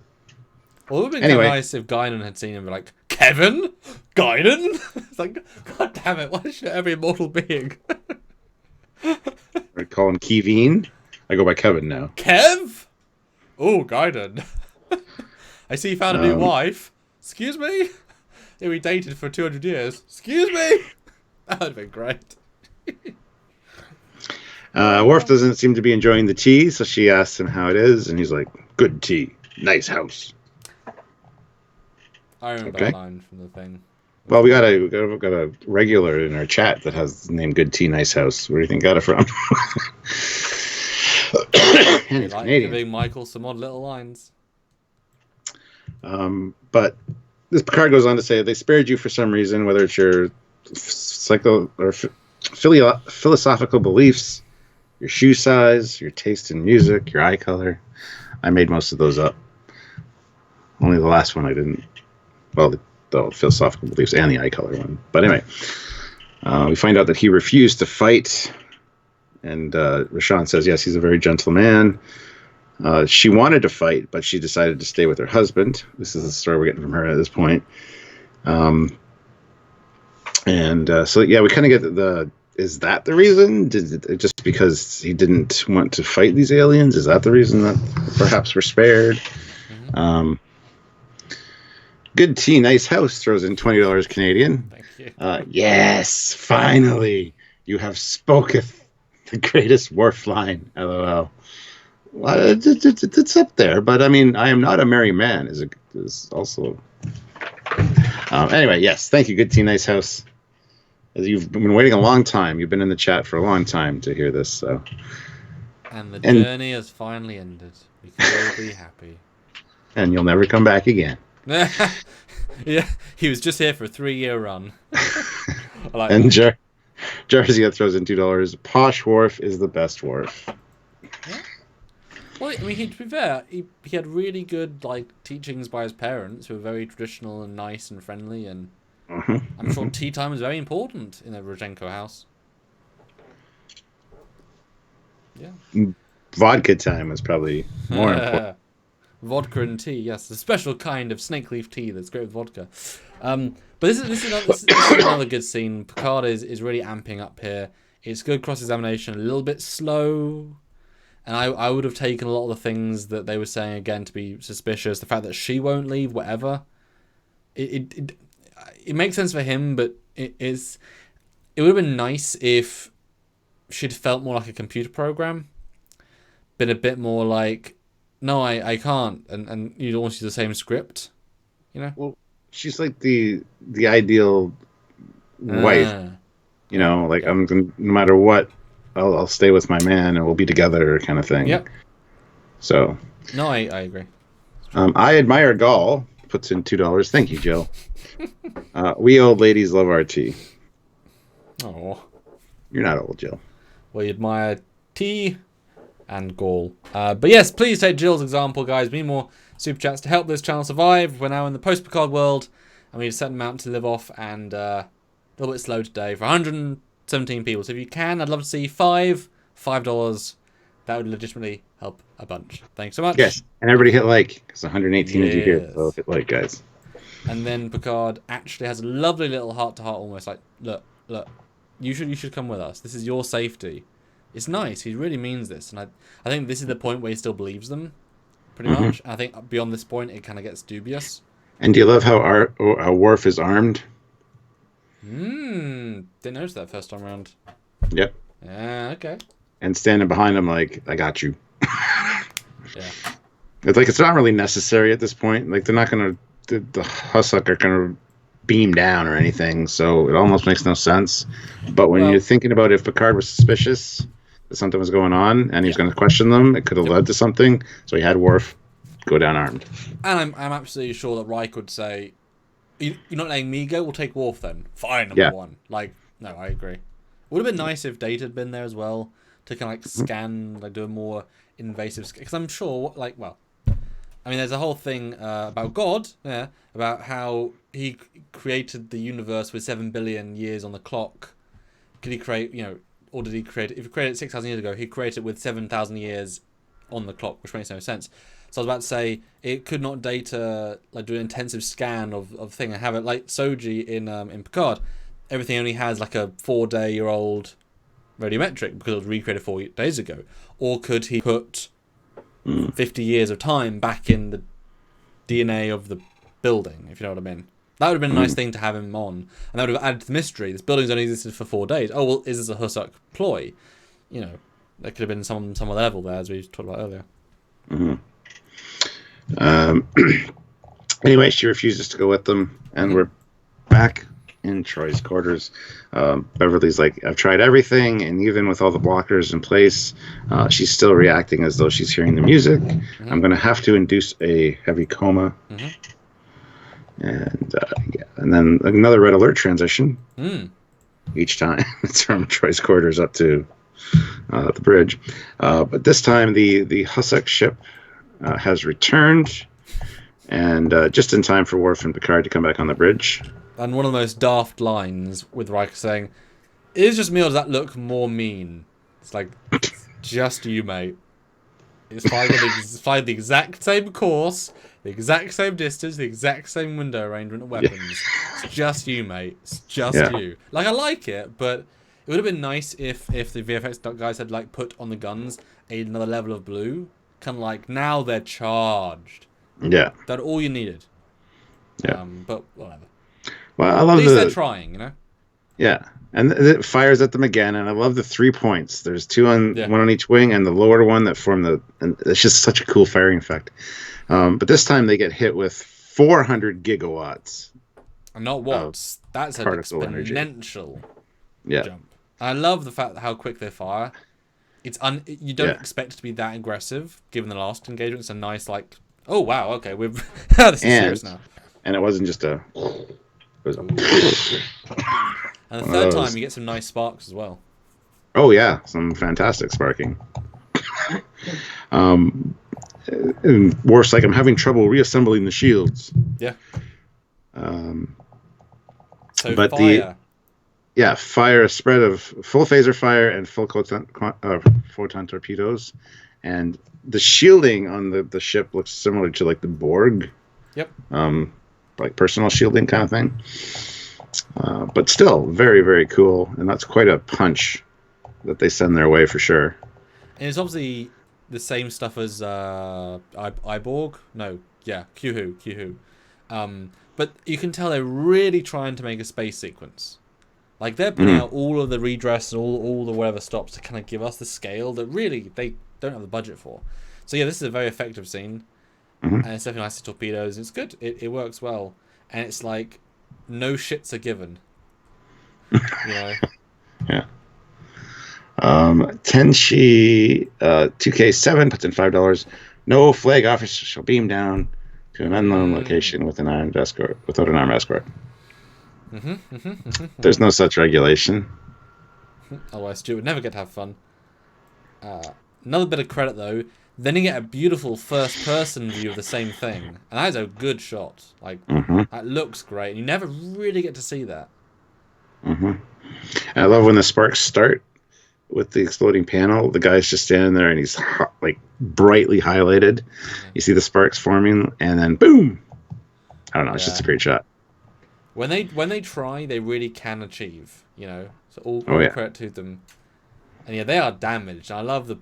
Well, it would have been kind of nice if Guinan had seen him and be like, Kevin? Guinan? It's like, God damn it, why should every immortal being? I call him Kevin. I go by Kevin now. Kev? Oh, Guinan. I see you found a new wife. Excuse me? Yeah, we dated for 200 years. Excuse me? That would have been great. Worf doesn't seem to be enjoying the tea, so she asks him how it is, and he's like, good tea. Nice house. I remember that line from the thing. Well, we got a regular in our chat that has the name Good Tea, Nice House. Where do you think got it from? And it's Canadian. Giving Michael some odd little lines. But this Picard goes on to say they spared you for some reason, whether it's your philosophical beliefs, your shoe size, your taste in music, your eye color. I made most of those up. Only the last one I didn't. Well, the philosophical beliefs and the eye color one. But anyway, we find out that he refused to fight. And Rashawn says, yes, he's a very gentle man. She wanted to fight, but she decided to stay with her husband. This is the story we're getting from her at this point. So, yeah, we kind of get is that the reason? Just because he didn't want to fight these aliens? Is that the reason that perhaps we're spared? Mm-hmm. Good tea, nice house throws in $20 Canadian. Thank you. Yes, finally, you have spoketh the greatest Worf line. LOL. Well, it's up there, but I mean, I am not a merry man. Is also. Anyway, yes, thank you. Good tea, nice house. You've been waiting a long time. You've been in the chat for a long time to hear this. So, And the journey has finally ended. We can all be happy. And you'll never come back again. Yeah, he was just here for a 3-year run. Like and Jarzia throws in $2. Posh Wharf is the best wharf. Yeah. Well, I mean, to be fair, he had really good teachings by his parents, who were very traditional and nice and friendly, and I'm sure tea time was very important in the Rodchenko house. Yeah. Vodka time was probably more important. Vodka and tea, yes, a special kind of snake leaf tea that's great with vodka. But this is another good scene. Picard is really amping up here. It's good cross-examination, a little bit slow, and I would have taken a lot of the things that they were saying again to be suspicious. The fact that she won't leave, whatever. It makes sense for him, but it would have been nice if she'd felt more like a computer program, been a bit more like, no, I can't, and you'd almost use the same script, you know. Well, she's like the ideal wife, you know. Like I'm gonna, no matter what, I'll stay with my man and we'll be together, kind of thing. Yep. So. No, I agree. I admire Gall. Puts in $2. Thank you, Jill. We old ladies love our tea. Oh. You're not old, Jill. We admire tea and Gaul. But yes, please take Jill's example, guys. We need more super chats to help this channel survive. We're now in the post-Picard world, and we need a certain amount to live off, and a little bit slow today for 117 people. So if you can, I'd love to see $5. That would legitimately help a bunch. Thanks so much. Yes, and everybody hit like, because 118 is you here, so hit like, guys. And then Picard actually has a lovely little heart-to-heart, almost like, look, you should come with us. This is your safety. It's nice. He really means this, and I think this is the point where he still believes them, pretty much. I think beyond this point, it kind of gets dubious. And do you love how Worf is armed? Didn't notice that first time around. Yep. Yeah. Okay. And standing behind him like, I got you. Yeah. It's like it's not really necessary at this point. Like they're not gonna, the Hussock are gonna beam down or anything, so it almost makes no sense. But when you're thinking about if Picard was suspicious that something was going on and he was going to question them, it could have led to something. So he had Worf go down armed. And I'm absolutely sure that Reich would say, "You're not letting me go. We'll take Worf then." Fine, number one. Like, no, I agree. Would have been nice if Data had been there as well to kind of like scan, like do a more invasive. Because I'm sure, I mean, there's a whole thing about God, about how he created the universe with 7 billion years on the clock. Could he create, or did he create it? If he created it 6,000 years ago, he created it with 7,000 years on the clock, which makes no sense. So I was about to say, it could not Data do an intensive scan of thing and have it like Soji in Picard. Everything only has like a 4-day-old radiometric because it was recreated 4 days ago. Or could he put 50 years of time back in the DNA of the building, if you know what I mean? That would have been a nice thing to have him on, and that would have added to the mystery. This building's only existed for 4 days. Oh, well, is this a Hussock ploy? There could have been some level there, as we talked about earlier. Anyway, she refuses to go with them, and we're back in Troy's quarters. Beverly's like, I've tried everything, and even with all the blockers in place, she's still reacting as though she's hearing the music. I'm going to have to induce a heavy coma. And and then another red alert transition. Each time it's from Troy's quarters up to the bridge. But this time the Hussock ship has returned, and just in time for Worf and Picard to come back on the bridge. And one of the most daft lines with Riker saying, "Is just me or does that look more mean?" It's like, just you, mate. It's flying the exact same course, the exact same distance, the exact same window arrangement of weapons. It's just you, mate. It's just you. Like, I like it, but it would have been nice if the VFX guys had put on the guns another level of blue. Kind of like, now they're charged. Yeah. That's all you needed. Yeah. But whatever. Well, I love at least they're trying, Yeah. And it fires at them again, and I love the 3 points. There's one on each wing, and the lower one that form and it's just such a cool firing effect. But this time they get hit with 400 gigawatts. And not watts. That's an exponential. Energy. Yeah. jump. I love the fact that how quick they fire. You don't expect it to be that aggressive, given the last engagement. It's a nice like, oh wow, okay, we've this is serious now. And it wasn't just a. It was a and the third time you get some nice sparks as well. Oh yeah, some fantastic sparking. And Worf's like, I'm having trouble reassembling the shields. Yeah. So but fire. Fire a spread of full phaser fire and full photon torpedoes, and the shielding on the ship looks similar to like the Borg. Yep. Like personal shielding kind of thing. But still very, very cool, and that's quite a punch that they send their way for sure. And it's obviously the same stuff as Iborg. No, yeah, Q-Who. But you can tell they're really trying to make a space sequence. Like they're putting out all of the redress and all the whatever stops to kind of give us the scale that really they don't have the budget for. So yeah, this is a very effective scene, and it's definitely nice to torpedoes. It's good. It works well, and it's like no shits are given. You know. Yeah. Tenshi 2K7 puts in $5. No flag officer shall beam down to an unknown location with an armed escort without an armed escort. There's no such regulation. Otherwise, Stu would never get to have fun. Another bit of credit though. Then you get a beautiful first-person view of the same thing, and that is a good shot. Like that looks great, and you never really get to see that. I love when the sparks start with the exploding panel. The guy's just standing there, and he's like brightly highlighted. You see the sparks forming, and then boom! I don't know. It's just a great shot. When they try, they really can achieve. You know, so all credit to them. And yeah, they are damaged. I love the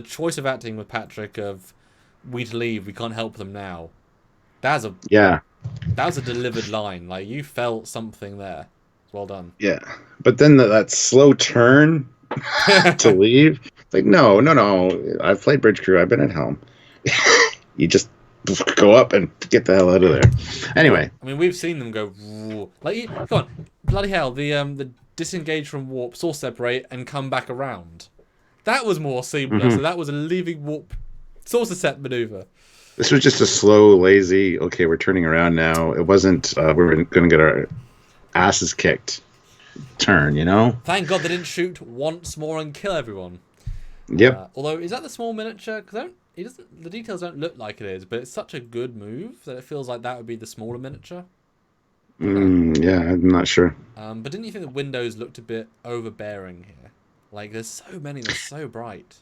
choice of acting with Patrick of we to leave, we can't help them now. That was a delivered line. Like you felt something there. Well done. Yeah, but then that slow turn to leave. Like no. I've played bridge crew. I've been at helm. You just go up and get the hell out of there. Anyway, I mean, we've seen them go like come on, bloody hell! The disengage from warp, source separate, and come back around. That was more seamless. So that was a leaving warp, source set maneuver. This was just a slow, lazy. Okay, we're turning around now. It wasn't. We're going to get our asses kicked. Turn, you know. Thank God they didn't shoot once more and kill everyone. Yep. Although, is that the small miniature? Because the details don't look like it is, but it's such a good move that it feels like that would be the smaller miniature. Yeah, I'm not sure. But didn't you think the windows looked a bit overbearing here? Like, there's so many, they're so bright.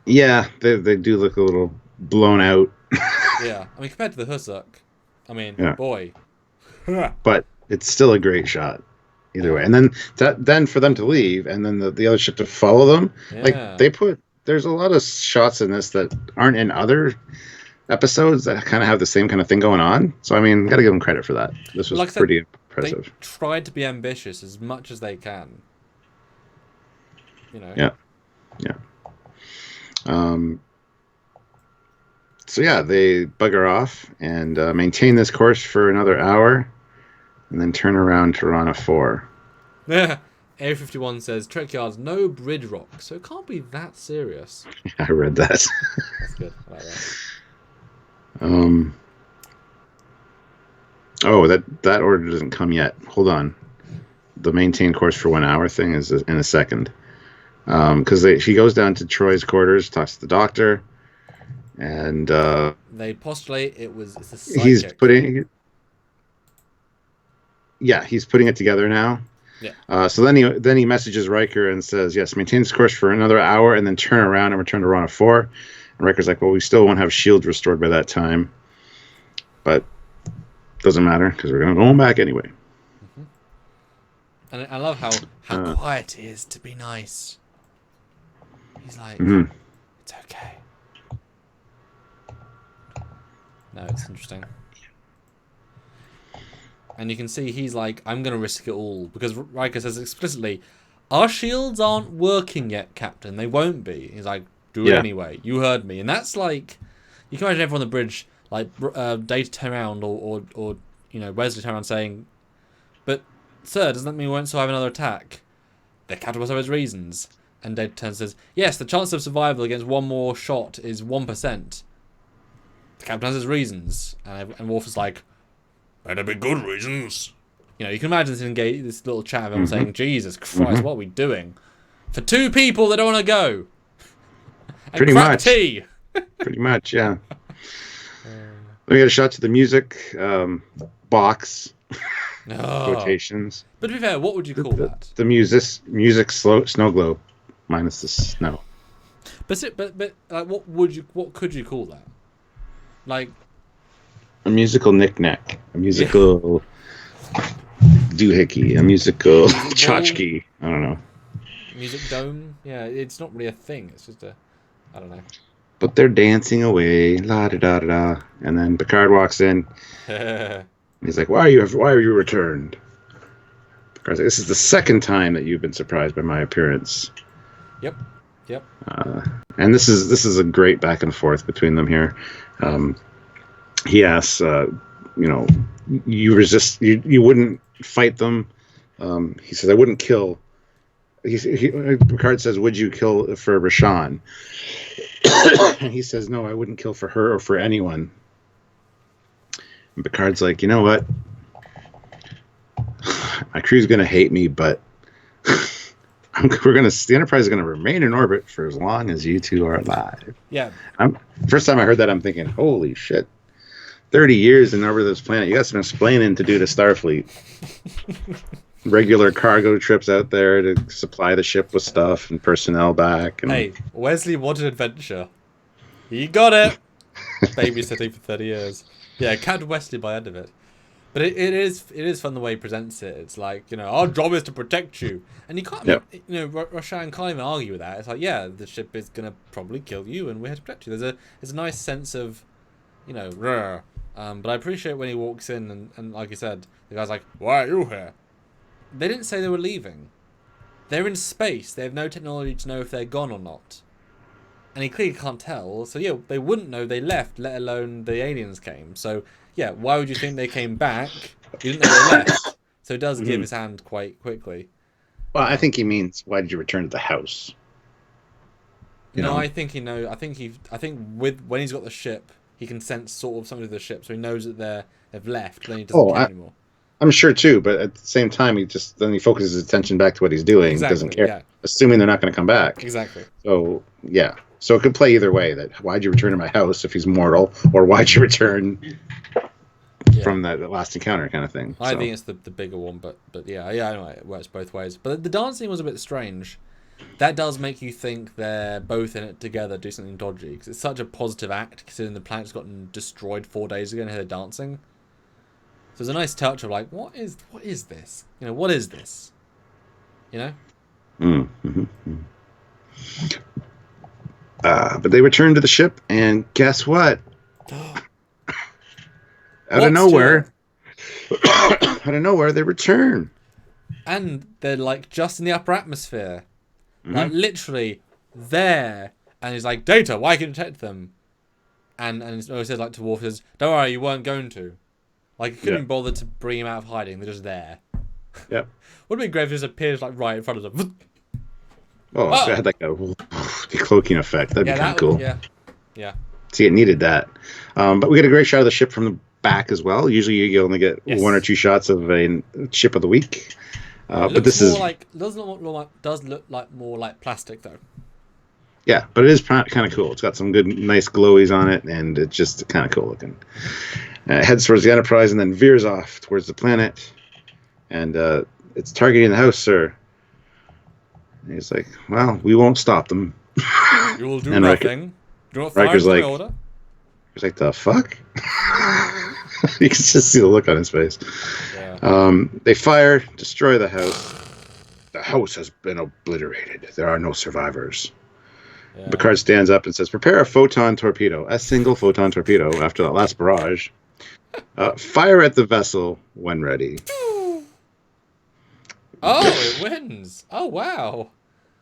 Yeah, they do look a little blown out. Yeah, I mean, compared to the Husuk, I mean, boy. But it's still a great shot, either way. And then for them to leave, and then the other ship to follow them, like there's a lot of shots in this that aren't in other episodes that kind of have the same kind of thing going on. So I mean, gotta give them credit for that. This was pretty impressive. They tried to be ambitious as much as they can. You know. Yeah. So yeah, they bugger off and maintain this course for another hour, and then turn around to Rana 4. Yeah. Area 51 says Trekyards no bridge rock, so it can't be that serious. I read that. That's good. I like that. Oh, that order doesn't come yet. Hold on. The maintain course for 1 hour thing is in a second. Because he goes down to Troy's quarters, talks to the doctor, and they postulate it's a psychic. He's putting it together now. Yeah. So then he messages Riker and says, yes, maintain this course for another hour and then turn around and return to Rana 4. And Riker's like, well, we still won't have shields restored by that time. But doesn't matter because we're going to go back anyway. And I love how quiet it is to be nice. He's like, it's okay. No, it's interesting. And you can see he's like, I'm going to risk it all. Because Riker says explicitly, our shields aren't working yet, Captain. They won't be. He's like, do it anyway. You heard me. And that's like, you can imagine everyone on the bridge, like Data turn around or Wesley turn around saying, but, sir, doesn't that mean we won't still have another attack? the captain must have his reasons. And Data turns and says, yes, the chance of survival against one more shot is 1%. The captain has his reasons. And Worf is like, better be good reasons. You know, you can imagine this little chat of him saying, Jesus Christ, what are we doing? For two people that don't want to go. And Pretty crap much. tea. Pretty much, yeah. We get a shot to the music box quotations. But to be fair, what would you call that? The music snow globe minus the snow. But like, what could you call that? Like A musical knick-knack. A musical doohickey. A musical tchotchke. I don't know. Music dome? Yeah, it's not really a thing. It's just I don't know. But they're dancing away, la da da da da, and then Picard walks in. He's like, "Why are you returned?" Picard's like, "This is the second time that you've been surprised by my appearance." Yep. And this is a great back and forth between them here. He asks, you resist, you wouldn't fight them. He says, "I wouldn't kill." Picard says, "Would you kill for Rashawn?" And he says, "No, I wouldn't kill for her or for anyone." And Picard's like, "You know what? My crew's gonna hate me, but the Enterprise is gonna remain in orbit for as long as you two are alive." Yeah. First time I heard that, I'm thinking, "Holy shit! 30 years in orbit of this planet. You got some explaining to do to Starfleet." Regular cargo trips out there to supply the ship with stuff and personnel back. And... Hey, Wesley wanted adventure. He got it. Babysitting for 30 years. Yeah, Captain Wesley by the end of it. But it is fun the way he presents it. It's like, our job is to protect you. And you can't, Roshan can't even argue with that. It's like, yeah, the ship is going to probably kill you and we're here to protect you. There's a nice sense of, but I appreciate when he walks in and like you said, the guy's like, "Why are you here?" They didn't say they were leaving. They're in space. They have no technology to know if they're gone or not. And he clearly can't tell. So, yeah, they wouldn't know they left, let alone the aliens came. So, yeah, why would you think they came back? You didn't know they left. So it does give his hand quite quickly. Well, I think he means, why did you return to the house? I think he knows. I think when he's got the ship, he can sense sort of something of the ship. So he knows that they've left. Then he doesn't care anymore. I'm sure too, but at the same time, he focuses his attention back to what he's doing. Exactly, doesn't care, assuming they're not going to come back. Exactly. So yeah, so it could play either way. That why'd you return to my house if he's mortal, or why'd you return from the last encounter kind of thing. I think it's the bigger one, but yeah, I know it works both ways. But the dancing was a bit strange. That does make you think they're both in it together, do something dodgy, because it's such a positive act considering the planet's gotten destroyed 4 days ago and they're dancing. So there's a nice touch of like, what is this? What is this? But they return to the ship, and guess what? Out of nowhere, they return. And they're like just in the upper atmosphere. Like literally there. And he's like, "Data, why can you detect them?" And he says like to Worf, says, "Don't worry, you weren't going to." Like, he couldn't bother to bring him out of hiding. They're just there. Yep. Would have been great if he just appears like right in front of them. So it had like a decloaking effect. That'd be kind of cool. Yeah. See, it needed that. But we get a great shot of the ship from the back as well. Usually you only get 1 or 2 shots of a ship of the week. But this is does look like more like plastic though. Yeah, but it is kind of cool. It's got some good, nice glowies on it, and it's just kind of cool looking. It heads towards the Enterprise and then veers off towards the planet. And it's targeting the house, sir. And he's like, "Well, we won't stop them." You will do nothing. Do not fire Riker's the like, order. He's like, "The fuck?" You can just see the look on his face. Yeah. They fire, destroy the house. The house has been obliterated. There are no survivors. Yeah. Picard stands up and says, "Prepare a photon torpedo, a single photon torpedo after that last barrage. Fire at the vessel when ready." Oh, it wins. Oh, wow.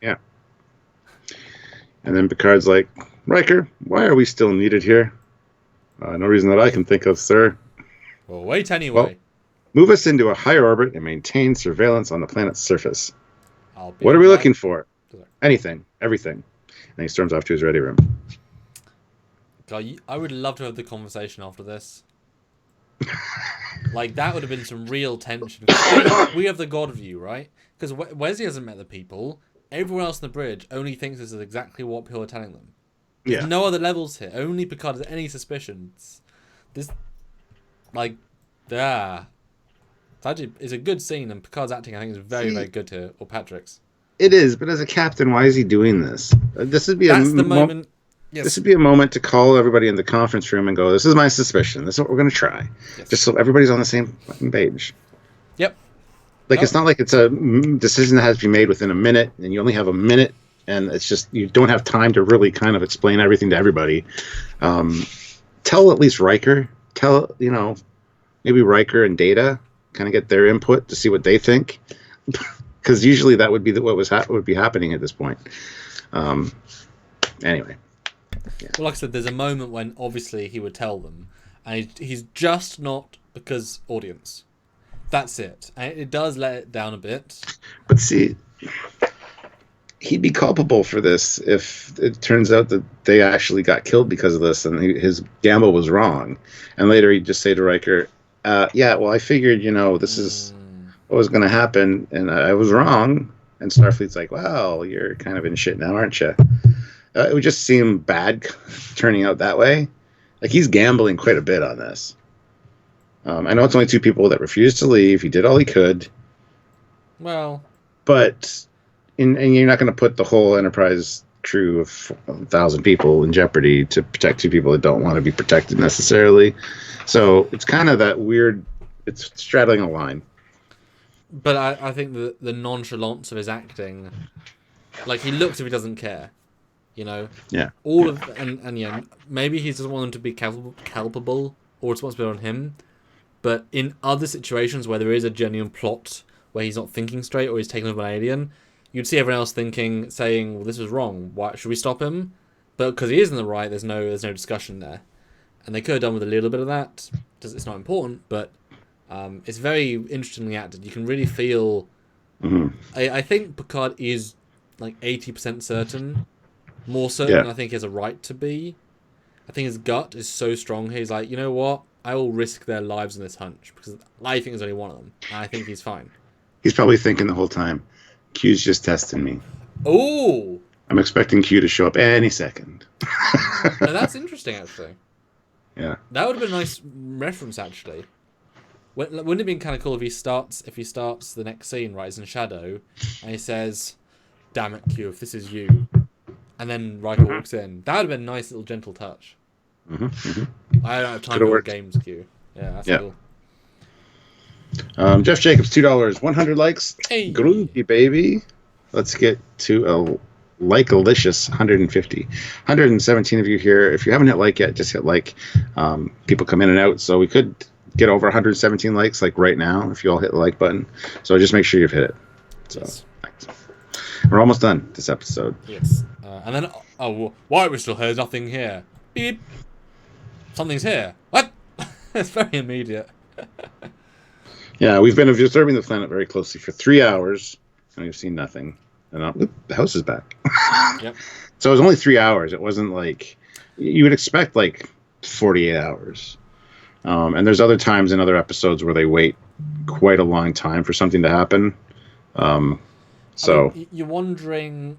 Yeah. And then Picard's like, "Riker, why are we still needed here?" "No reason that I can think of, sir." "Well, wait anyway." "Well, move us into a higher orbit and maintain surveillance on the planet's surface." I'll be What are we right- looking for? Anything, everything. And he storms off to his ready room. God, I would love to have the conversation after this. Like, that would have been some real tension. We have the god view, right? Because Wesley hasn't met the people. Everyone else on the bridge only thinks this is exactly what people are telling them. There's no other levels here. Only Picard has any suspicions. This, like, it's a good scene, and Picard's acting, I think, is very, very good here. Or Patrick's. It is, but as a captain, why is he doing this? This would be That's the moment. Yes. This would be a moment to call everybody in the conference room and go, "This is my suspicion. This is what we're going to try," just so everybody's on the same fucking page. Yep. Like it's not like it's a decision that has to be made within a minute, and you only have a minute, and it's just you don't have time to really kind of explain everything to everybody. Tell at least Riker. Tell maybe Riker and Data kind of get their input to see what they think, because usually that would be what would be happening at this point. Anyway. Yeah. Well, like I said, there's a moment when obviously he would tell them, and he's just not because audience. That's it. And it does let it down a bit. But see, he'd be culpable for this if it turns out that they actually got killed because of this, and his gamble was wrong. And later he'd just say to Riker, "Yeah, well, I figured, this is what was going to happen, and I was wrong." And Starfleet's like, "Well, you're kind of in shit now, aren't you?" It would just seem bad turning out that way. Like, he's gambling quite a bit on this. I know it's only 2 people that refused to leave. He did all he could. Well. But, and you're not going to put the whole Enterprise crew of 1,000 people in jeopardy to protect 2 people that don't want to be protected necessarily. So, it's kind of that weird, it's straddling a line. But I think the nonchalance of his acting, like, he looks if he doesn't care. Yeah. All of and maybe he doesn't want them to be culpable or responsible on him. But in other situations where there is a genuine plot where he's not thinking straight or he's taken over by an alien, you'd see everyone else saying, "Well, this was wrong. Why should we stop him?" But because he is in the right, there's no discussion there, and they could have done with a little bit of that. It's not important, but it's very interestingly acted. You can really feel. Mm-hmm. I think Picard is like 80% certain. More certain than I think he has a right to be. I think his gut is so strong. He's like, you know what? I will risk their lives in this hunch because I think there's only one of them. And I think he's fine. He's probably thinking the whole time, Q's just testing me. Oh! I'm expecting Q to show up any second. Now, that's interesting, actually. Yeah. That would have been a nice reference, actually. Wouldn't it have been kind of cool if he starts the next scene, right, he's in shadow, and he says, "Damn it, Q, if this is you." And then Riker walks in. That would have been a nice little gentle touch. Mm-hmm, mm-hmm. I don't have time for games, Q. Yeah, that's cool. Jeff Jacobs, $2, 100 likes. Hey. Groovy, baby. Let's get to a like-alicious 150. 117 of you here. If you haven't hit like yet, just hit like. People come in and out, so we could get over 117 likes like right now if you all hit the like button. So just make sure you've hit it. So yes. Thanks. We're almost done this episode. Yes. And then, why are we still here? There's nothing here. Beep. Something's here. What? It's very immediate. Yeah, we've been observing the planet very closely for 3 hours, and we've seen nothing. And the house is back. Yep. So it was only 3 hours. It wasn't like you would expect like 48 hours. And there's other times in other episodes where they wait quite a long time for something to happen. You're wondering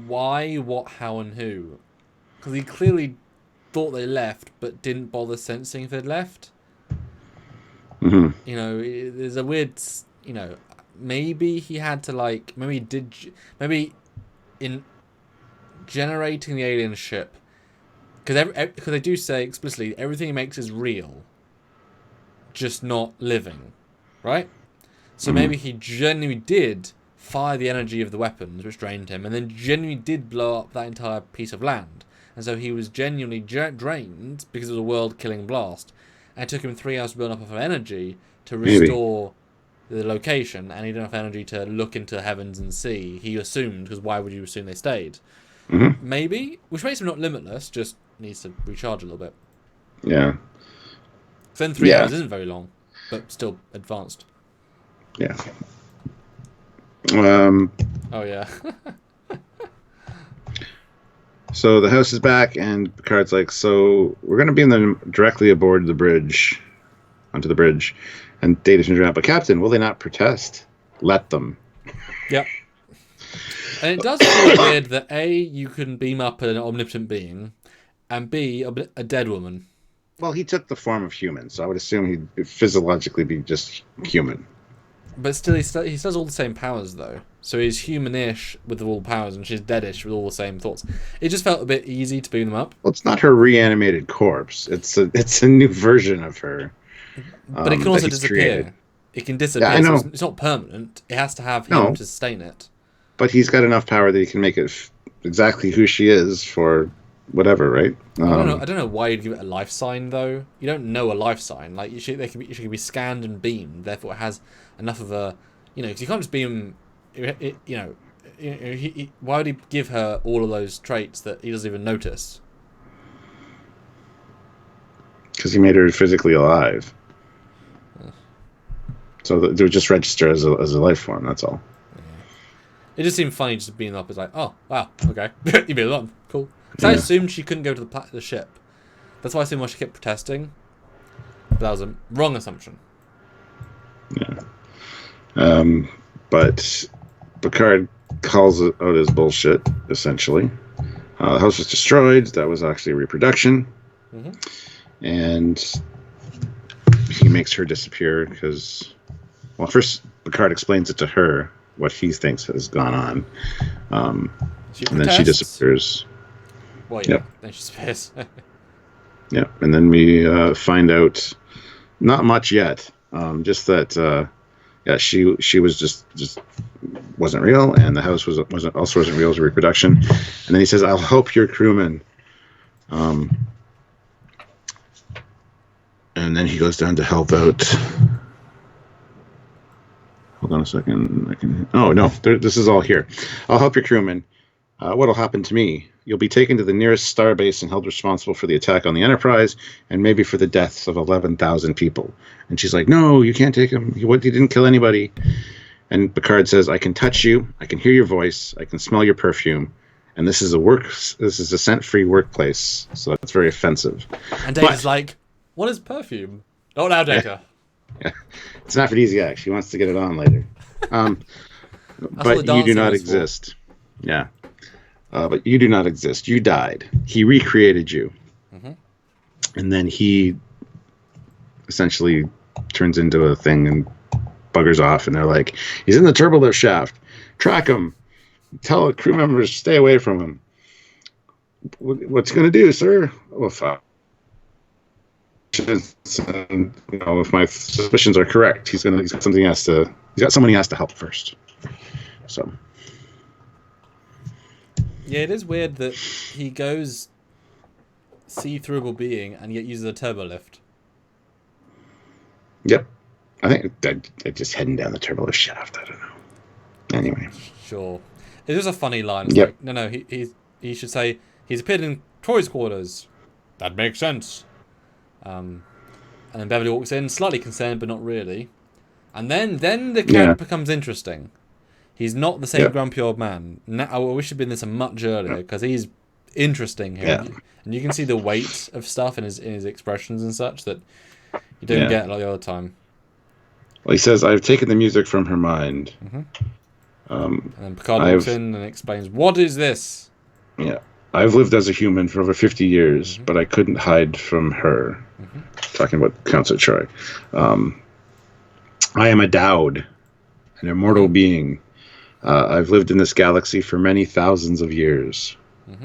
why, what, how, and who. Because he clearly thought they left, but didn't bother sensing if they'd left. Mm-hmm. There's a weird, maybe he had to maybe in generating the alien ship, because they do say explicitly everything he makes is real, just not living, right? So maybe he genuinely did fire the energy of the weapons, which drained him, and then genuinely did blow up that entire piece of land. And so he was genuinely drained because it was a world-killing blast. And it took him 3 hours to build up enough energy to restore the location, and he didn't have energy to look into the heavens and see. He assumed, because why would you assume they stayed? Mm-hmm. Maybe, which makes him not limitless, just needs to recharge a little bit. Yeah. So then 3 hours isn't very long, but still advanced. Yeah. Oh yeah. So the house is back, and Picard's like, "So we're gonna beam them directly aboard the bridge, onto the bridge." And Data turns around, "But Captain, will they not protest? Let them." Yep. And it does feel weird that A, you can beam up an omnipotent being, and B, a dead woman. Well, he took the form of human, so I would assume he'd physiologically be just human. But still, he still has all the same powers, though. So he's human-ish with all the powers, and she's deadish with all the same thoughts. It just felt a bit easy to beam them up. Well, it's not her reanimated corpse. It's a new version of her. But it can also disappear. Created. It can disappear. Yeah, I know. So it's not permanent. It has to have him No. to sustain it. But he's got enough power that he can make it exactly who she is for whatever, right? I don't know why you'd give it a life sign, though. You don't know a life sign. Like she can be scanned and beamed. Therefore, it has enough of a, because you can't just beam. Why would he give her all of those traits that he doesn't even notice? Because he made her physically alive. So they would just register as a life form. That's all. It just seemed funny just being up. It's like, oh wow, okay, you beat them, cool. Because I assumed she couldn't go to the ship. That's why I assumed why she kept protesting. But that was a wrong assumption. Yeah. But Picard calls it out as bullshit. Essentially, the house was destroyed. That was actually a reproduction, and he makes her disappear because, well, first Picard explains it to her what he thinks has gone on, and then she disappears. Well, yeah, then she disappears. Yeah, and then we find out not much yet, just that she was just wasn't real, and the house wasn't real as a reproduction. And then he says, "I'll help your crewmen," and then he goes down to help out. Hold on a second. Oh, no, this is all here. "I'll help your crewmen. What'll happen to me? You'll be taken to the nearest starbase and held responsible for the attack on the Enterprise and maybe for the deaths of 11,000 people." And she's like, "No, you can't take him. He didn't kill anybody." And Picard says, "I can touch you. I can hear your voice. I can smell your perfume. And this is a scent-free workplace. So that's very offensive." And Data's like, "What is perfume?" Not now, Data. Yeah. It's an aphrodisiac. She wants to get it on later. But you do not exist. Yeah. But you do not exist. You died. He recreated you. And then he essentially turns into a thing and buggers off. And they're like, "He's in the turbolift shaft. Track him. Tell crew members to stay away from him." "What's he going to do, sir?" "Well, fuck. And, if my suspicions are correct, he's got someone he has to help first." So yeah, it is weird that he goes see-throughable being and yet uses a turbo lift. Yep, I think they're just heading down the turbo lift shaft. I don't know. Anyway, sure, it is a funny line. It's yep. like, no, he should say he's appeared in Troy's quarters. That makes sense. And then Beverly walks in, slightly concerned, but not really. And then the character becomes interesting. He's not the same grumpy old man. Now, I wish he'd been this much earlier, because he's interesting here. Yeah. And you can see the weight of stuff in his expressions and such that you don't get like the other time. Well, he says, "I've taken the music from her mind." And then Picard walks in and explains, "What is this?" Yeah. "I've lived as a human for over 50 years, but I couldn't hide from her." Talking about Council Troy. "I am a Dowd, an immortal being. I've lived in this galaxy for many thousands of years."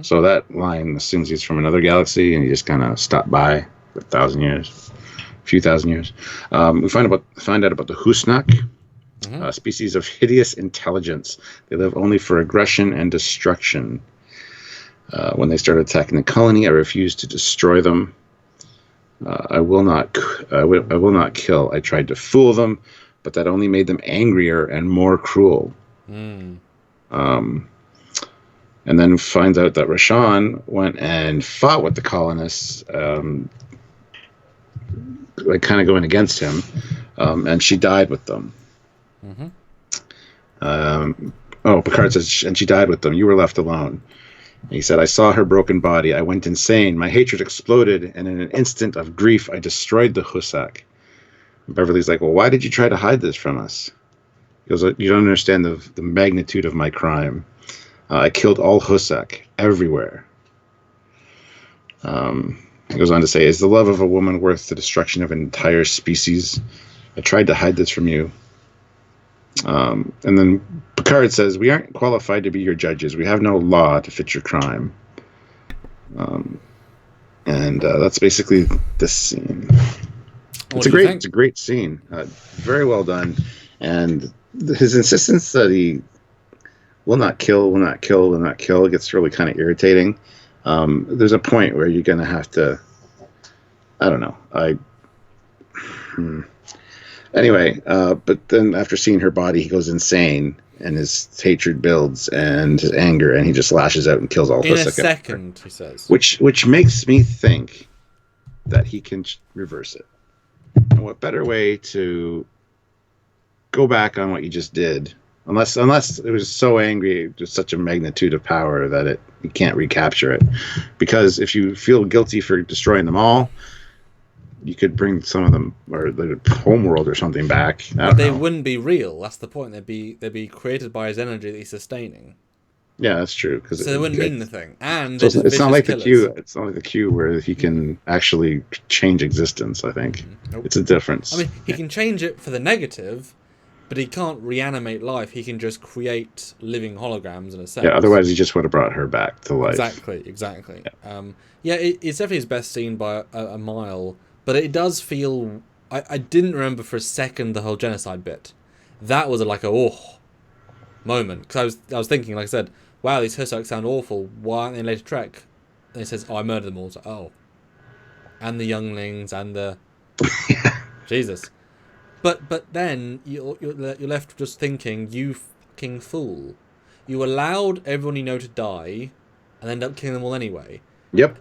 So that line assumes he's from another galaxy, and he just kind of stopped by for a few thousand years. We find out about the Husnak, a species of hideous intelligence. They live only for aggression and destruction. When they started attacking the colony, I refused to destroy them. I will not kill. I tried to fool them, but that only made them angrier and more cruel. And then finds out that Rashawn went and fought with the colonists, like kind of going against him, and she died with them. Oh, Picard says, and she died with them. You were left alone. And he said, I saw her broken body. I went insane. My hatred exploded, and in an instant of grief, I destroyed the Husak. Beverly's like, well, why did you try to hide this from us? He goes, you don't understand the magnitude of my crime. I killed all Husak, everywhere. He goes on to say, is the love of a woman worth the destruction of an entire species? I tried to hide this from you. And then Picard says, we aren't qualified to be your judges. We have no law to fit your crime. And that's basically this scene. It's a great scene. Very well done. And his insistence that he will not kill gets really kind of irritating. There's a point where you're going to have to, I don't know. Anyway, but then after seeing her body, he goes insane, and his hatred builds, and his anger, and he just lashes out and kills all. In a second, he says. Which makes me think that he can reverse it. And what better way to go back on what you just did, unless it was so angry, just such a magnitude of power that you can't recapture it. Because if you feel guilty for destroying them all, you could bring some of them, or the homeworld or something back. But they wouldn't be real. That's the point. They'd be created by his energy that he's sustaining. Yeah, that's true. So they wouldn't mean anything. And so it's not like the Q. It's not like the Q where he can actually change existence. I think It's a difference. I mean, he can change it for the negative, but he can't reanimate life. He can just create living holograms in a sense. Yeah. Otherwise, he just would have brought her back to life. Exactly. Yeah. It's definitely his best scene by a mile. But it does feel... I didn't remember for a second the whole genocide bit. That was like a moment. Because I was thinking, like I said, wow, these Hussarks sound awful. Why aren't they in later Trek? And he says, I murdered them all. So, and the younglings and the... Jesus. But then you're left just thinking, you fucking fool. You allowed everyone you know to die and end up killing them all anyway. Yep.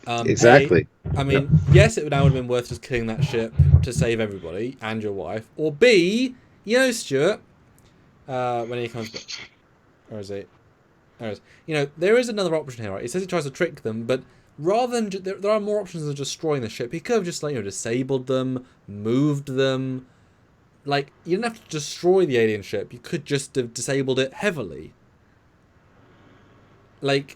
Exactly. I mean, yes, it would now have been worth just killing that ship to save everybody and your wife. Or B, Stuart, when he comes back. Where is he? There is. There is another option here, right? He says he tries to trick them, but rather than... there are more options than destroying the ship. He could have just, disabled them, moved them. You didn't have to destroy the alien ship. You could just have disabled it heavily. It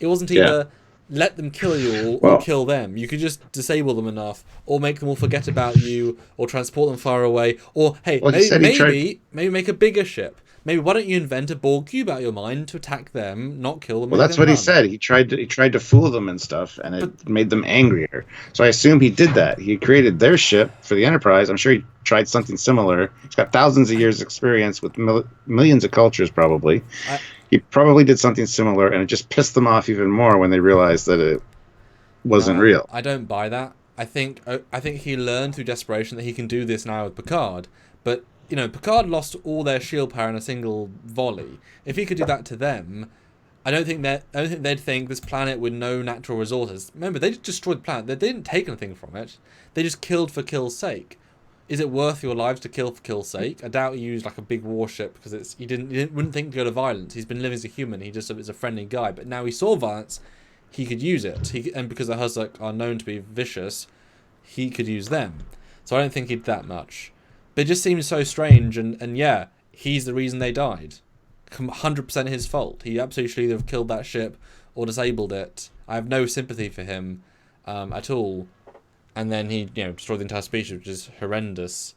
wasn't either... let them kill you or kill them. You could just disable them enough, or make them all forget about you, or transport them far away, or hey, maybe make a bigger ship. Maybe why don't you invent a Borg cube out of your mind to attack them, not kill them? Well, that's what he said. He tried to fool them and stuff, and it made them angrier. So I assume he did that. He created their ship for the Enterprise. I'm sure he tried something similar. He's got thousands of years' experience with millions of cultures, probably. He probably did something similar, and it just pissed them off even more when they realized that it wasn't real. I don't buy that. I think he learned through desperation that he can do this now with Picard. But Picard lost all their shield power in a single volley. If he could do that to them, I don't think they'd think this planet with no natural resources. Remember, they just destroyed the planet. They didn't take anything from it. They just killed for kill's sake. Is it worth your lives to kill for kill's sake? I doubt he used a big warship because he wouldn't think to go to violence. He's been living as a human. He just is a friendly guy. But now he saw violence, he could use it. And because the Husark are known to be vicious, he could use them. So I don't think he'd that much. But it just seems so strange. And yeah, he's the reason they died. 100% his fault. He absolutely should either have killed that ship or disabled it. I have no sympathy for him at all. And then he, destroyed the entire species, which is horrendous.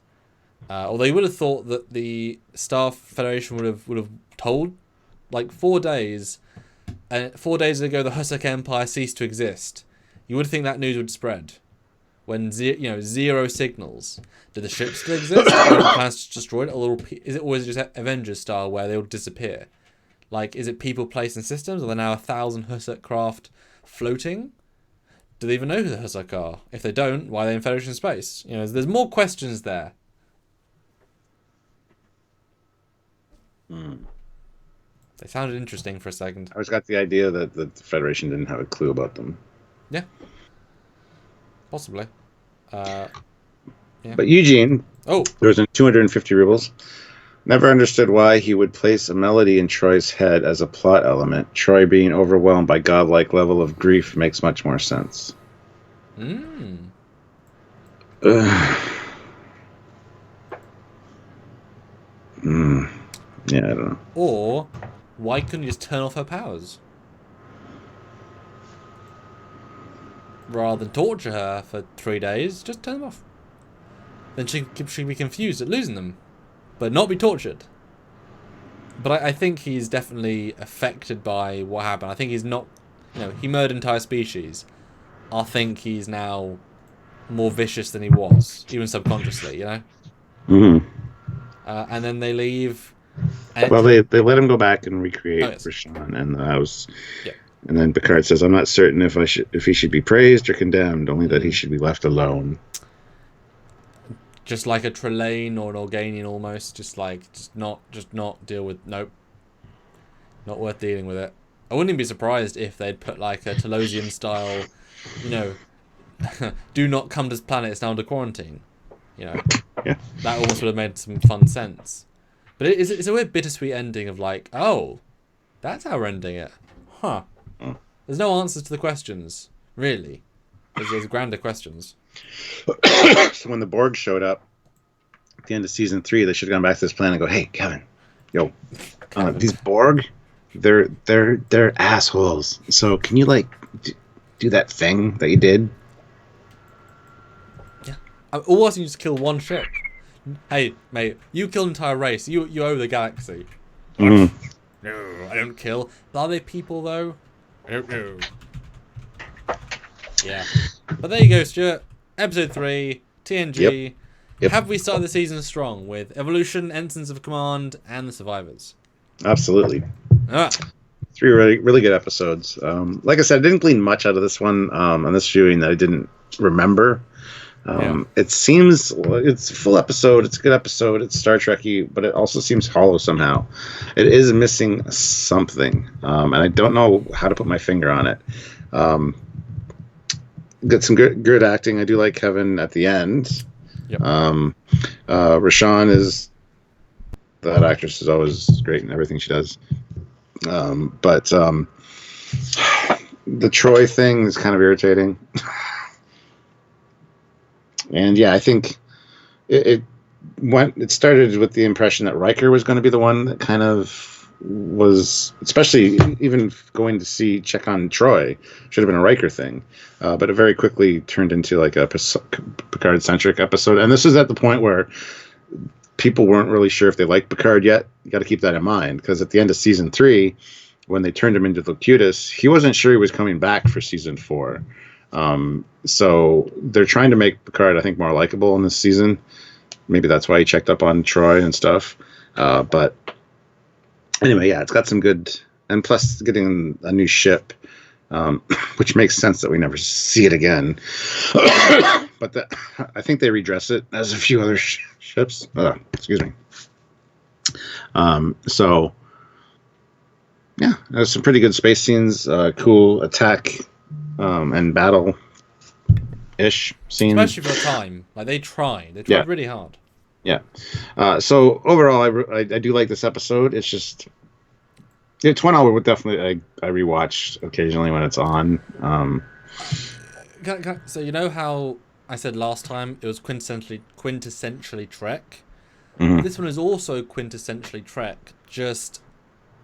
Although you would have thought that the Star Federation would have told, 4 days, 4 days ago the Hussark Empire ceased to exist. You would think that news would spread. When zero signals. Do the ships still exist? Or are the planets destroyed? Or is it always just Avengers style where they all disappear? Is it people, place, and systems? Are there now 1,000 Hussark craft floating? Do they even know who the Hussark are? If they don't, why are they in Federation space? There's more questions there. They sounded interesting for a second. I always got the idea that the Federation didn't have a clue about them. Yeah. Possibly. Yeah. But Eugene, there was 250 rubles. Never understood why he would place a melody in Troy's head as a plot element. Troy being overwhelmed by godlike level of grief makes much more sense. Mm. Yeah, I don't know. Or why couldn't you just turn off her powers? Rather than torture her for 3 days, just turn them off. Then she'd be confused at losing them, but not be tortured. But I think he's definitely affected by what happened. I think he's not, he murdered an entire species. I think he's now more vicious than he was, even subconsciously, Mm-hmm. And then they leave. And Well, they let him go back and recreate yes. Rashawn and the house. Yeah. And then Picard says, "I'm not certain if he should be praised or condemned, only that he should be left alone." Just like a Trelane or an Organian almost, just not deal with, nope. Not worth dealing with it. I wouldn't even be surprised if they'd put like a Telosian style, do not come to this planet, it's now under quarantine. Yeah. That almost would have made some fun sense. But it's a weird bittersweet ending of like, oh, that's how we're ending it. Huh. Oh. There's no answers to the questions, really. There's grander questions. So when the Borg showed up at the end of season 3, they should have gone back to this planet and go, "Hey, Kevin, these Borg, they're assholes. So can you do that thing that you did?" Yeah. Or else you just kill one ship. Hey, mate, you killed an entire race. You owe the galaxy. Mm-hmm. No, I don't kill. But are they people though? I don't know. Yeah. But there you go, Stuart. Episode 3, TNG. Yep. Have we started the season strong with Evolution, Ensigns of Command, and the Survivors? Absolutely. Ah. 3 really, really good episodes. Like I said, I didn't glean much out of this one on this viewing that I didn't remember. It seems it's a full episode. It's a good episode. It's Star Trek-y, but it also seems hollow somehow. It is missing something, and I don't know how to put my finger on it. Got some good acting. I do like Kevin at the end. Yep. Rashawn is... That actress is always great in everything she does. But the Troy thing is kind of irritating. And yeah, I think it started with the impression that Riker was going to be the one that kind of was, especially even going to check on Troy, should have been a Riker thing. But it very quickly turned into like a Picard-centric episode. And this is at the point where people weren't really sure if they liked Picard yet. You got to keep that in mind, because at the end of season 3, when they turned him into Locutus, he wasn't sure he was coming back for season 4. So they're trying to make Picard, I think, more likable in this season. Maybe that's why he checked up on Troy and stuff. But anyway, yeah, it's got some good, and plus getting a new ship, which makes sense that we never see it again. But I think they redress it as a few other ships. Excuse me. So yeah, there's some pretty good space scenes, cool attack and battle-ish scenes. Especially for the time. Like, they tried really hard. Yeah. So overall, I do like this episode. It's just... It's one I would definitely... I rewatch occasionally when it's on. So you know how I said last time it was quintessentially Trek? Mm-hmm. This one is also quintessentially Trek. Just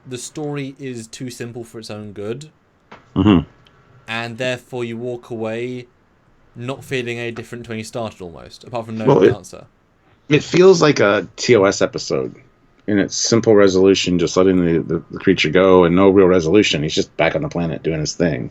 the story is too simple for its own good. Mm-hmm. And therefore you walk away not feeling any different to when you started, almost, apart from knowing the answer. It feels like a TOS episode in its simple resolution, just letting the creature go and no real resolution. He's just back on the planet doing his thing.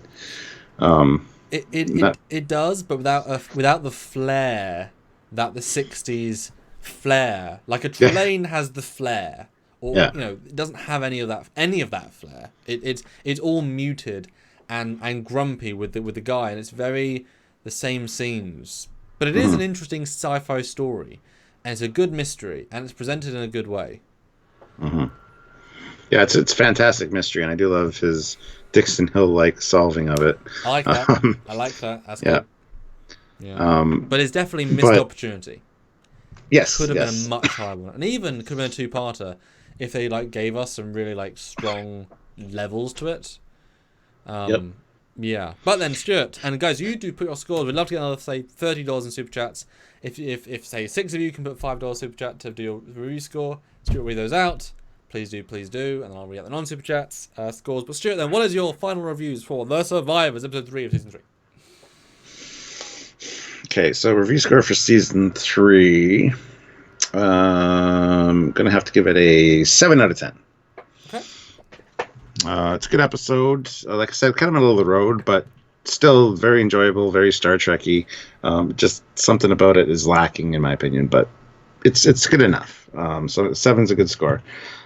It does, but without the flair that the 60s flair, like a Trelane has the flair, or it doesn't have any of that flair. It's all muted and grumpy with the guy, and it's very the same scenes. But it is an interesting sci-fi story, and it's a good mystery, and it's presented in a good way. Mm-hmm. Yeah, it's fantastic mystery, and I do love his Dixon Hill-like solving of it. I like that. That's good. Yeah. But it's definitely missed opportunity. Yes, could have been a yes. much higher one, and even could have been a two-parter if they like gave us some really like strong levels to it. Yep. Yeah, but then Stuart and guys, you do put your scores. We'd love to get another say $30 in super chats. If say 6 of you can put $5 super chat to do your review score, Stuart will read those out. Please do, and I'll read out the non-super chats scores. But Stuart, then what is your final reviews for The Survivors episode 3 of season 3? Okay, so review score for season 3. Gonna have to give it a 7 out of 10. Okay. It's a good episode. Like I said, kind of middle of the road, but still very enjoyable, very Star Trek-y. Just something about it is lacking, in my opinion, but it's good enough. So 7's a good score.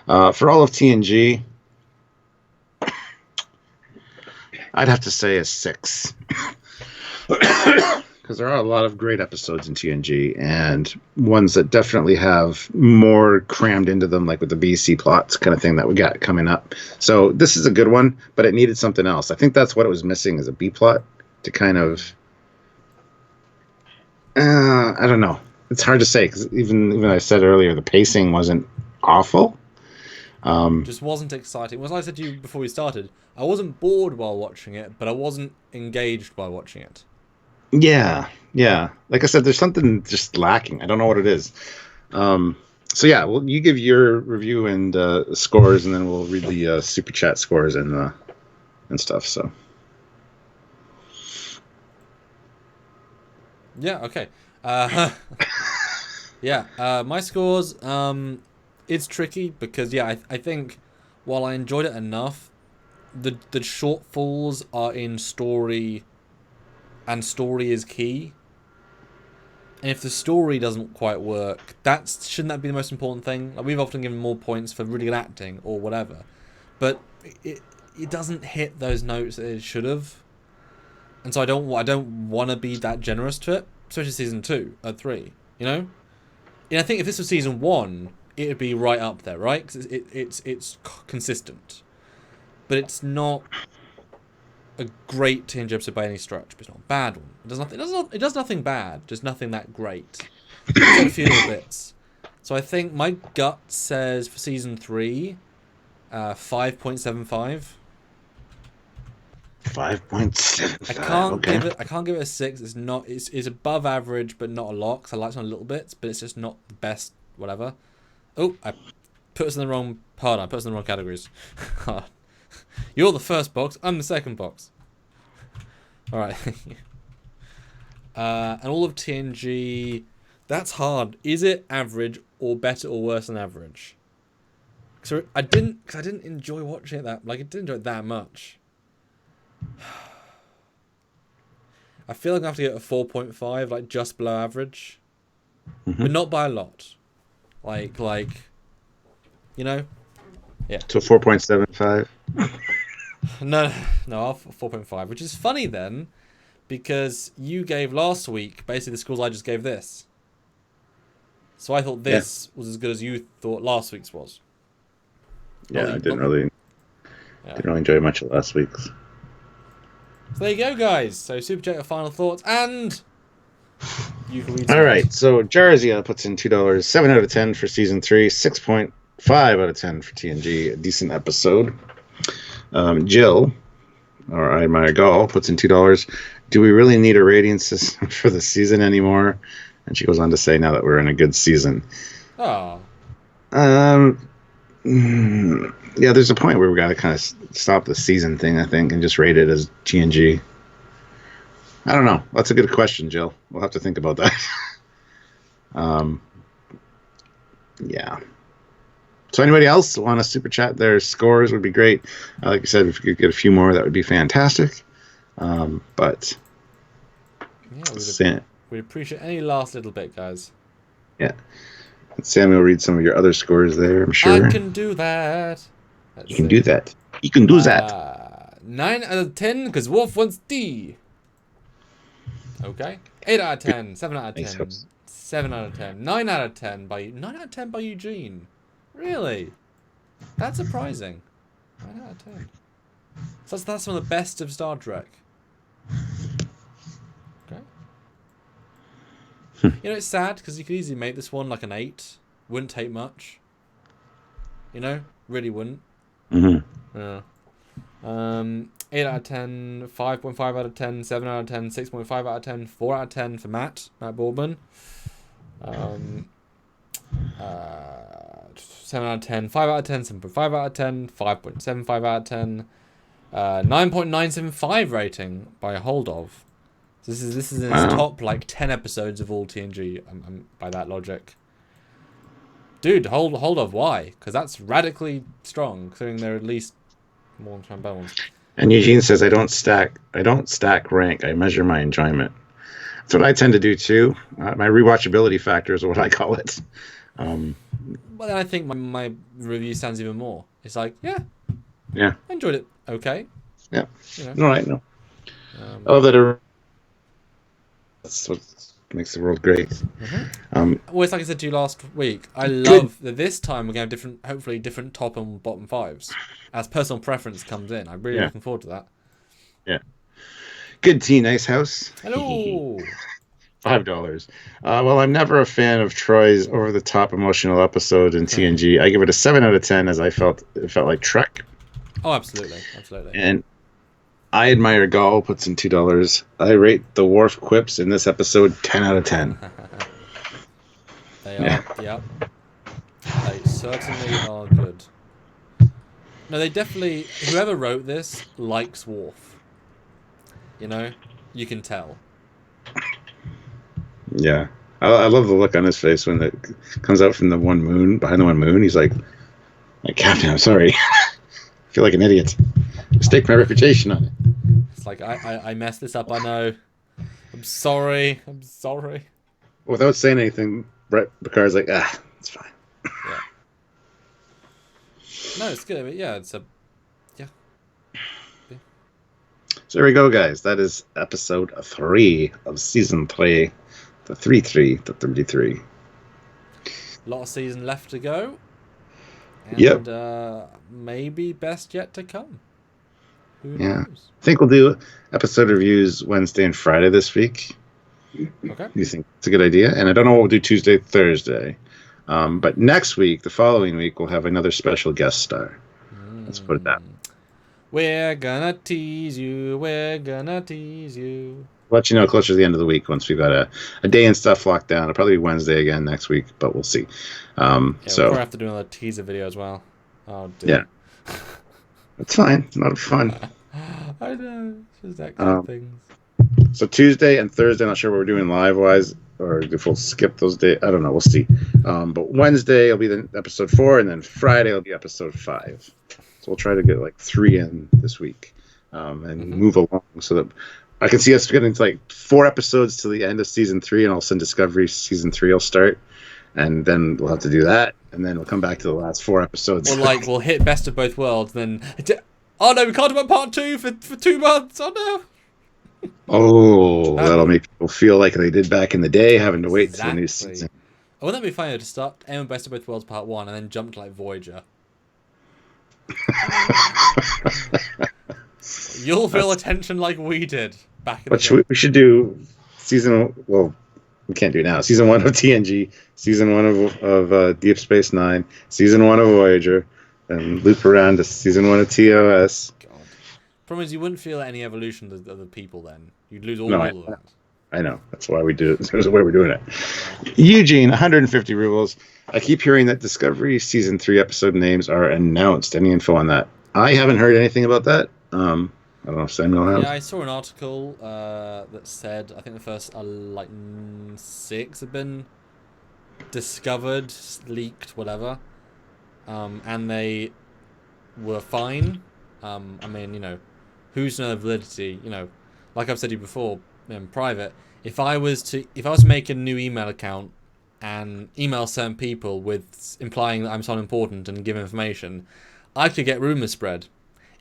For all of TNG, I'd have to say a 6. Because there are a lot of great episodes in TNG, and ones that definitely have more crammed into them, like with the BC plots kind of thing that we got coming up. So this is a good one, but it needed something else. I think that's what it was missing, is a B plot to kind of... I don't know. It's hard to say, because even I said earlier, the pacing wasn't awful. Just wasn't exciting. As I said to you before we started, I wasn't bored while watching it, but I wasn't engaged by watching it. Yeah. Like I said, there's something just lacking. I don't know what it is. So yeah, well, you give your review and scores, and then we'll read the super chat scores and stuff. So yeah, okay. Yeah, my scores. It's tricky because I think while I enjoyed it enough, the shortfalls are in story. And story is key. And if the story doesn't quite work, shouldn't that be the most important thing? Like, we've often given more points for really good acting or whatever, but it doesn't hit those notes that it should have. And so I don't want to be that generous to it, especially season 2 or 3. You know, and I think if this was season 1, it would be right up there, right? Because it's consistent, but it's not a great TNG episode by any stretch, but it's not a bad one. It does nothing bad, just nothing that great. It's got a few little bits. So I think my gut says for season 3, 5.75. 5.7. I can't give it a 6. It's above average, but not a lot. Cause I like some little bits, but it's just not the best. Whatever. Oh, I put us in the wrong part. I put us in the wrong categories. You're the first box. I'm the second box. All right. And all of TNG, that's hard. Is it average or better or worse than average? So I didn't enjoy watching it that. Like, I didn't enjoy it that much. I feel like I have to get a 4.5, like just below average, but not by a lot. Like, you know, yeah. So 4.75. No, 4.5, which is funny then, because you gave last week basically the scores I just gave this. So I thought this was as good as you thought last week's was. Yeah, I didn't really enjoy much of last week's. So there you go, guys. So super chat your final thoughts, and you can read. All right, so Jarzia puts in $2, 7 out of 10 for season 3, 6.5 out of 10 for TNG. A decent episode. Jill, or I Admire Gall, puts in $2. Do we really need a rating system for the season anymore? And she goes on to say, now that we're in a good season. Oh. Yeah, there's a point where we got to kind of stop the season thing, I think, and just rate it as TNG. I don't know. That's a good question, Jill. We'll have to think about that. Yeah. So anybody else want to super chat their scores would be great. Like I said, if we could get a few more, that would be fantastic. But yeah, we'd appreciate any last little bit, guys. Yeah. Samuel, read some of your other scores there, I'm sure. I can do that. You can do that. You can do that. 9 out of 10, because Wolf wants D. Okay. 8 out of 10. 7 out of 10. Thanks, 7 out of 10. 9 out of 10 by Eugene. Really? That's surprising. 9 out of 10. So that's one of the best of Star Trek. Okay. You know, it's sad because you could easily make this one like an 8. Wouldn't take much. You know, really wouldn't. Mm-hmm. Yeah. 8 out of 10, 5.5 out of 10, 7 out of 10, 6.5 out of 10, 4 out of 10 for Matt Boardman. 7 out of 10, 5 out of 10, 7.5 out of 10, 5.75 out of 10, 9.975 rating by Hold Of. So this is in its top like 10 episodes of all TNG. By that logic, dude, hold of why? Because that's radically strong, considering there are at least more trombones. And Eugene says, I don't stack rank. I measure my enjoyment. That's what I tend to do too. My rewatchability factor is what I call it. Well, then I think my review stands even more. It's like, yeah, I enjoyed it. Okay. Yeah. You know. No, right. No. I love that. That's what makes the world great. Well, it's like I said to you last week. I love that this time we're going to have hopefully different top and bottom 5s as personal preference comes in. I'm really looking forward to that. Yeah. Good tea, nice house. Hello. $5. Well, I'm never a fan of Troy's over-the-top emotional episode in TNG. I give it a 7 out of 10 as it felt like Trek. Oh, absolutely. And I admire Gall puts in $2. I rate the Worf quips in this episode 10 out of 10. They are, yep. They certainly are good. No, they definitely, whoever wrote this likes Worf. You know? You can tell. Yeah. I love the look on his face when it comes out from behind the one moon. He's like Captain, I'm sorry. I feel like an idiot. Stake my reputation on it. It's like, I messed this up, I know. I'm sorry. Without saying anything, Brett Picard's like, it's fine. Yeah. No, it's good. Yeah, it's a... Yeah. So there we go, guys. That is episode 3 of season 3. The 33. A lot of season left to go. And maybe best yet to come. Who knows? I think we'll do episode reviews Wednesday and Friday this week. Okay. You think it's a good idea? And I don't know what we'll do Tuesday, Thursday. But next week, the following week, we'll have another special guest star. Let's put it that way. We're gonna tease you. Let you know closer to the end of the week once we've got a day and stuff locked down. It'll probably be Wednesday again next week, but we'll see. We'll probably have to do another teaser video as well. Oh, dear. Yeah. It's fine. It's not fun. I know. It's just that kind of things. So Tuesday and Thursday, not sure what we're doing live-wise, or if we'll skip those days. I don't know. We'll see. But Wednesday will be the episode 4, and then Friday will be episode 5. So we'll try to get like 3 in this week and move along so that I can see us getting to like 4 episodes to the end of season 3, and all of a sudden Discovery season 3 will start, and then we'll have to do that, and then we'll come back to the last 4 episodes. Or like we'll hit Best of Both Worlds, then oh no, we can't do part 2 for 2 months. Oh no. Oh, that'll make people feel like they did back in the day, having to wait for the new season. Oh, wouldn't that be funny to start end Best of Both Worlds part 1 and then jump to like Voyager? You'll feel attention like we did back in the day. We should do season. Well, we can't do it now. Season 1 of TNG, season 1 of Deep Space Nine, season 1 of Voyager, and loop around to season 1 of TOS. God. Problem is, you wouldn't feel any evolution of the people then. You'd lose all of that. I know. That's why we do it. That's why we're doing it. Eugene, 150 rubles. I keep hearing that Discovery season 3 episode names are announced. Any info on that? I haven't heard anything about that. I don't know if Samuel has. Yeah, I saw an article that said I think the first 6 have been discovered, leaked, whatever, and they were fine. I mean, who's to know the validity? Like I've said to you before in private, if I was to make a new email account and email certain people with implying that I'm someone important and give information, I could get rumors spread.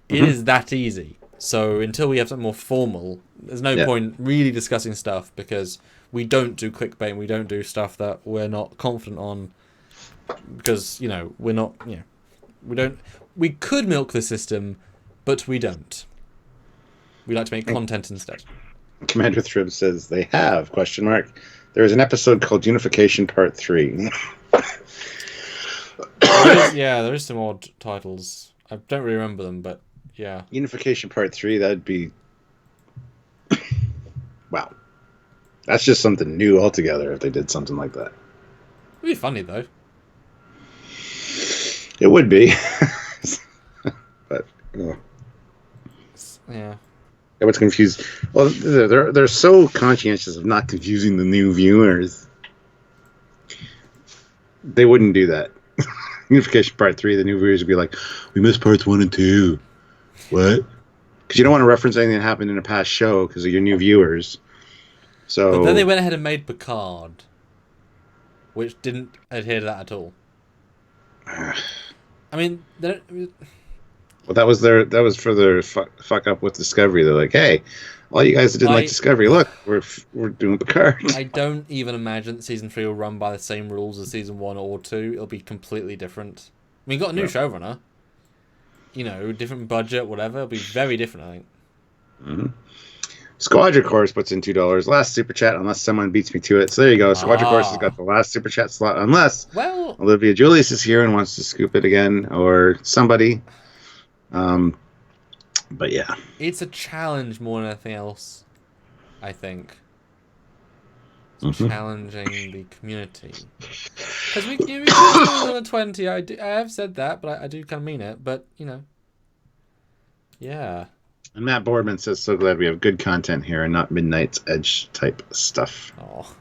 It is that easy. So until we have something more formal, there's no point really discussing stuff because we don't do clickbait and we don't do stuff that we're not confident on because, we're not, we could milk the system, but we don't. We like to make content instead. Commander Thrib says they have, question mark. There is an episode called Unification Part 3. There is some odd titles. I don't really remember them, but yeah. Unification Part 3, that'd be... Wow. That's just something new altogether if they did something like that. It'd be funny, though. It would be. But, yeah. I was confused. Well, they're so conscientious of not confusing the new viewers. They wouldn't do that. Unification Part 3, the new viewers would be like, we missed parts 1 and 2. What? Because you don't want to reference anything that happened in a past show because of your new viewers. So, but then they went ahead and made Picard, which didn't adhere to that at all. I mean, well, that was for their fuck up with Discovery. They're like, hey, all you guys that didn't like Discovery, look, we're doing Picard. I don't even imagine that season 3 will run by the same rules as season 1 or 2. It'll be completely different. I mean, got a new showrunner. You know, different budget, whatever. It'll be very different, I think. Mm-hmm. Squadra Course puts in $2. Last super chat, unless someone beats me to it. So there you go. Squadra Course has got the last super chat slot, unless Olivia Julius is here and wants to scoop it again, or somebody. But yeah, it's a challenge more than anything else. I think it's challenging the community because we could do another 20. I have said that, but I do kind of mean it. But you know, yeah. And Matt Boardman says, so glad we have good content here and not Midnight's Edge type stuff. Oh.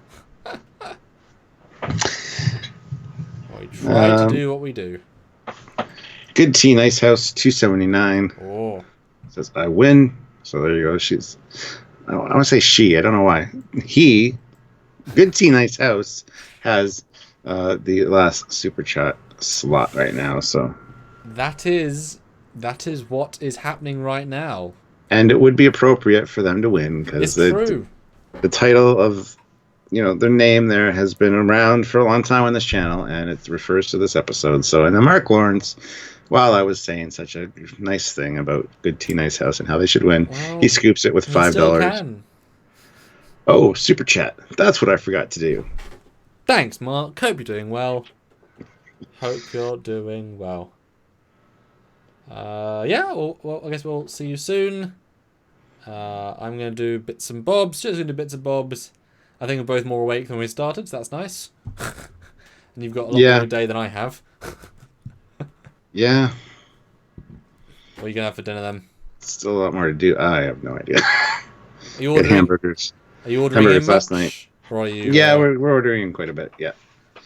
We try to do what we do. Good Tea, Nice House, 279. Oh. Says, I win. So there you go. I want to say she. I don't know why. He, Good Tea, Nice House, has the last super chat slot right now. So that is what is happening right now. And it would be appropriate for them to win because the title of, their name there has been around for a long time on this channel, and it refers to this episode. So, and then Mark Lawrence, while I was saying such a nice thing about Good Tea Nice House and how they should win, he scoops it with $5. Oh, super chat. That's what I forgot to do. Thanks, Mark. Hope you're doing well. Hope you're doing well. Yeah, well, I guess we'll see you soon. I'm going to do bits and bobs. Just going to do bits and bobs. I think we're both more awake than we started, so that's nice. And you've got a lot more day than I have. Yeah. What are you going to have for dinner then? Still a lot more to do. I have no idea. Are you ordering hamburgers? Are you ordering hamburgers last night? Or are you, we're ordering quite a bit, yeah.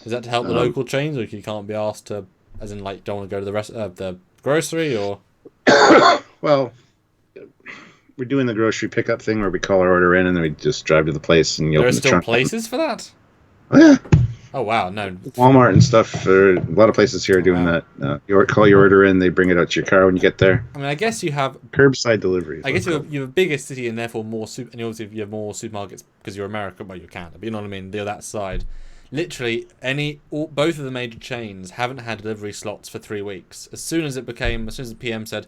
Is that to help the local chains, or you can't be asked to, as in, like, don't want to go to the grocery, or? Well, we're doing the grocery pickup thing where we call our order in and then we just drive to the place and you open the trunk. There are still places for that? Oh, yeah. Oh, wow, no. Walmart and stuff, a lot of places here are doing that. You call your order in, they bring it out to your car when you get there. I mean, I guess you have... Curbside delivery. I guess you have a bigger city and therefore more... and obviously you have more supermarkets because you're America, well, you're Canada, but you know what I mean? They're that side. Literally, both of the major chains haven't had delivery slots for 3 weeks. As soon as the PM said,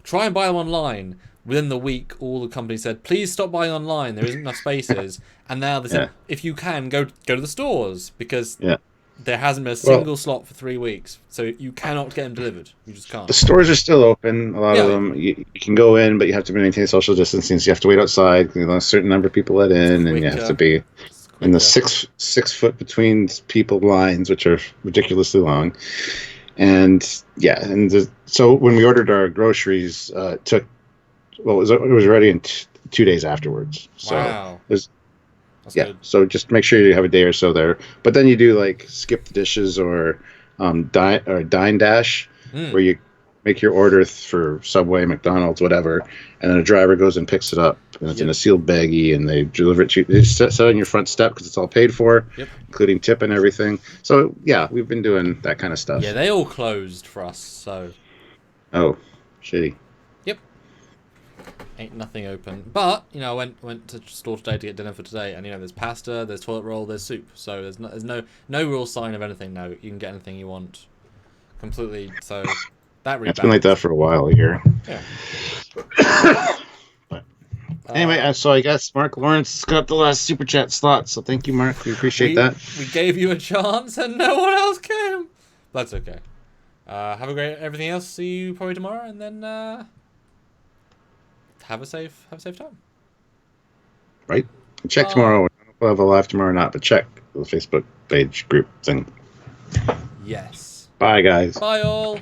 try and buy them online, within the week, all the companies said, please stop buying online, there isn't enough spaces. And now they said, if you can, go to the stores, because there hasn't been a single slot for 3 weeks. So you cannot get them delivered. You just can't. The stores are still open, a lot of them. You can go in, but you have to maintain social distancing, so you have to wait outside. A certain number of people let in, and you have to be in the six foot between people lines, which are ridiculously long. And so when we ordered our groceries, it was ready in 2 days afterwards. So wow. That's good. So just make sure you have a day or so there. But then you do like skip the dishes or dine dash, where you make your order for Subway, McDonald's, whatever, and then a driver goes and picks it up, and it's in a sealed baggie, and they deliver it to you. They set on your front step because it's all paid for, including tip and everything. So yeah, we've been doing that kind of stuff. Yeah, they all closed for us, so. Oh, shitty. Yep. Ain't nothing open. But I went to the store today to get dinner for today, and there's pasta, there's toilet roll, there's soup. So there's no real sign of anything now. You can get anything you want, completely. So. It's been like that for a while here. Yeah. But Anyway, so I guess Mark Lawrence got the last super chat slot. So thank you, Mark. We appreciate that. We gave you a chance and no one else came. That's okay. Have a great everything else. See you probably tomorrow, and then have a safe time. Right. Check tomorrow. I don't know if we'll have a live tomorrow or not, but check the Facebook page group thing. Yes. Bye, guys. Bye all.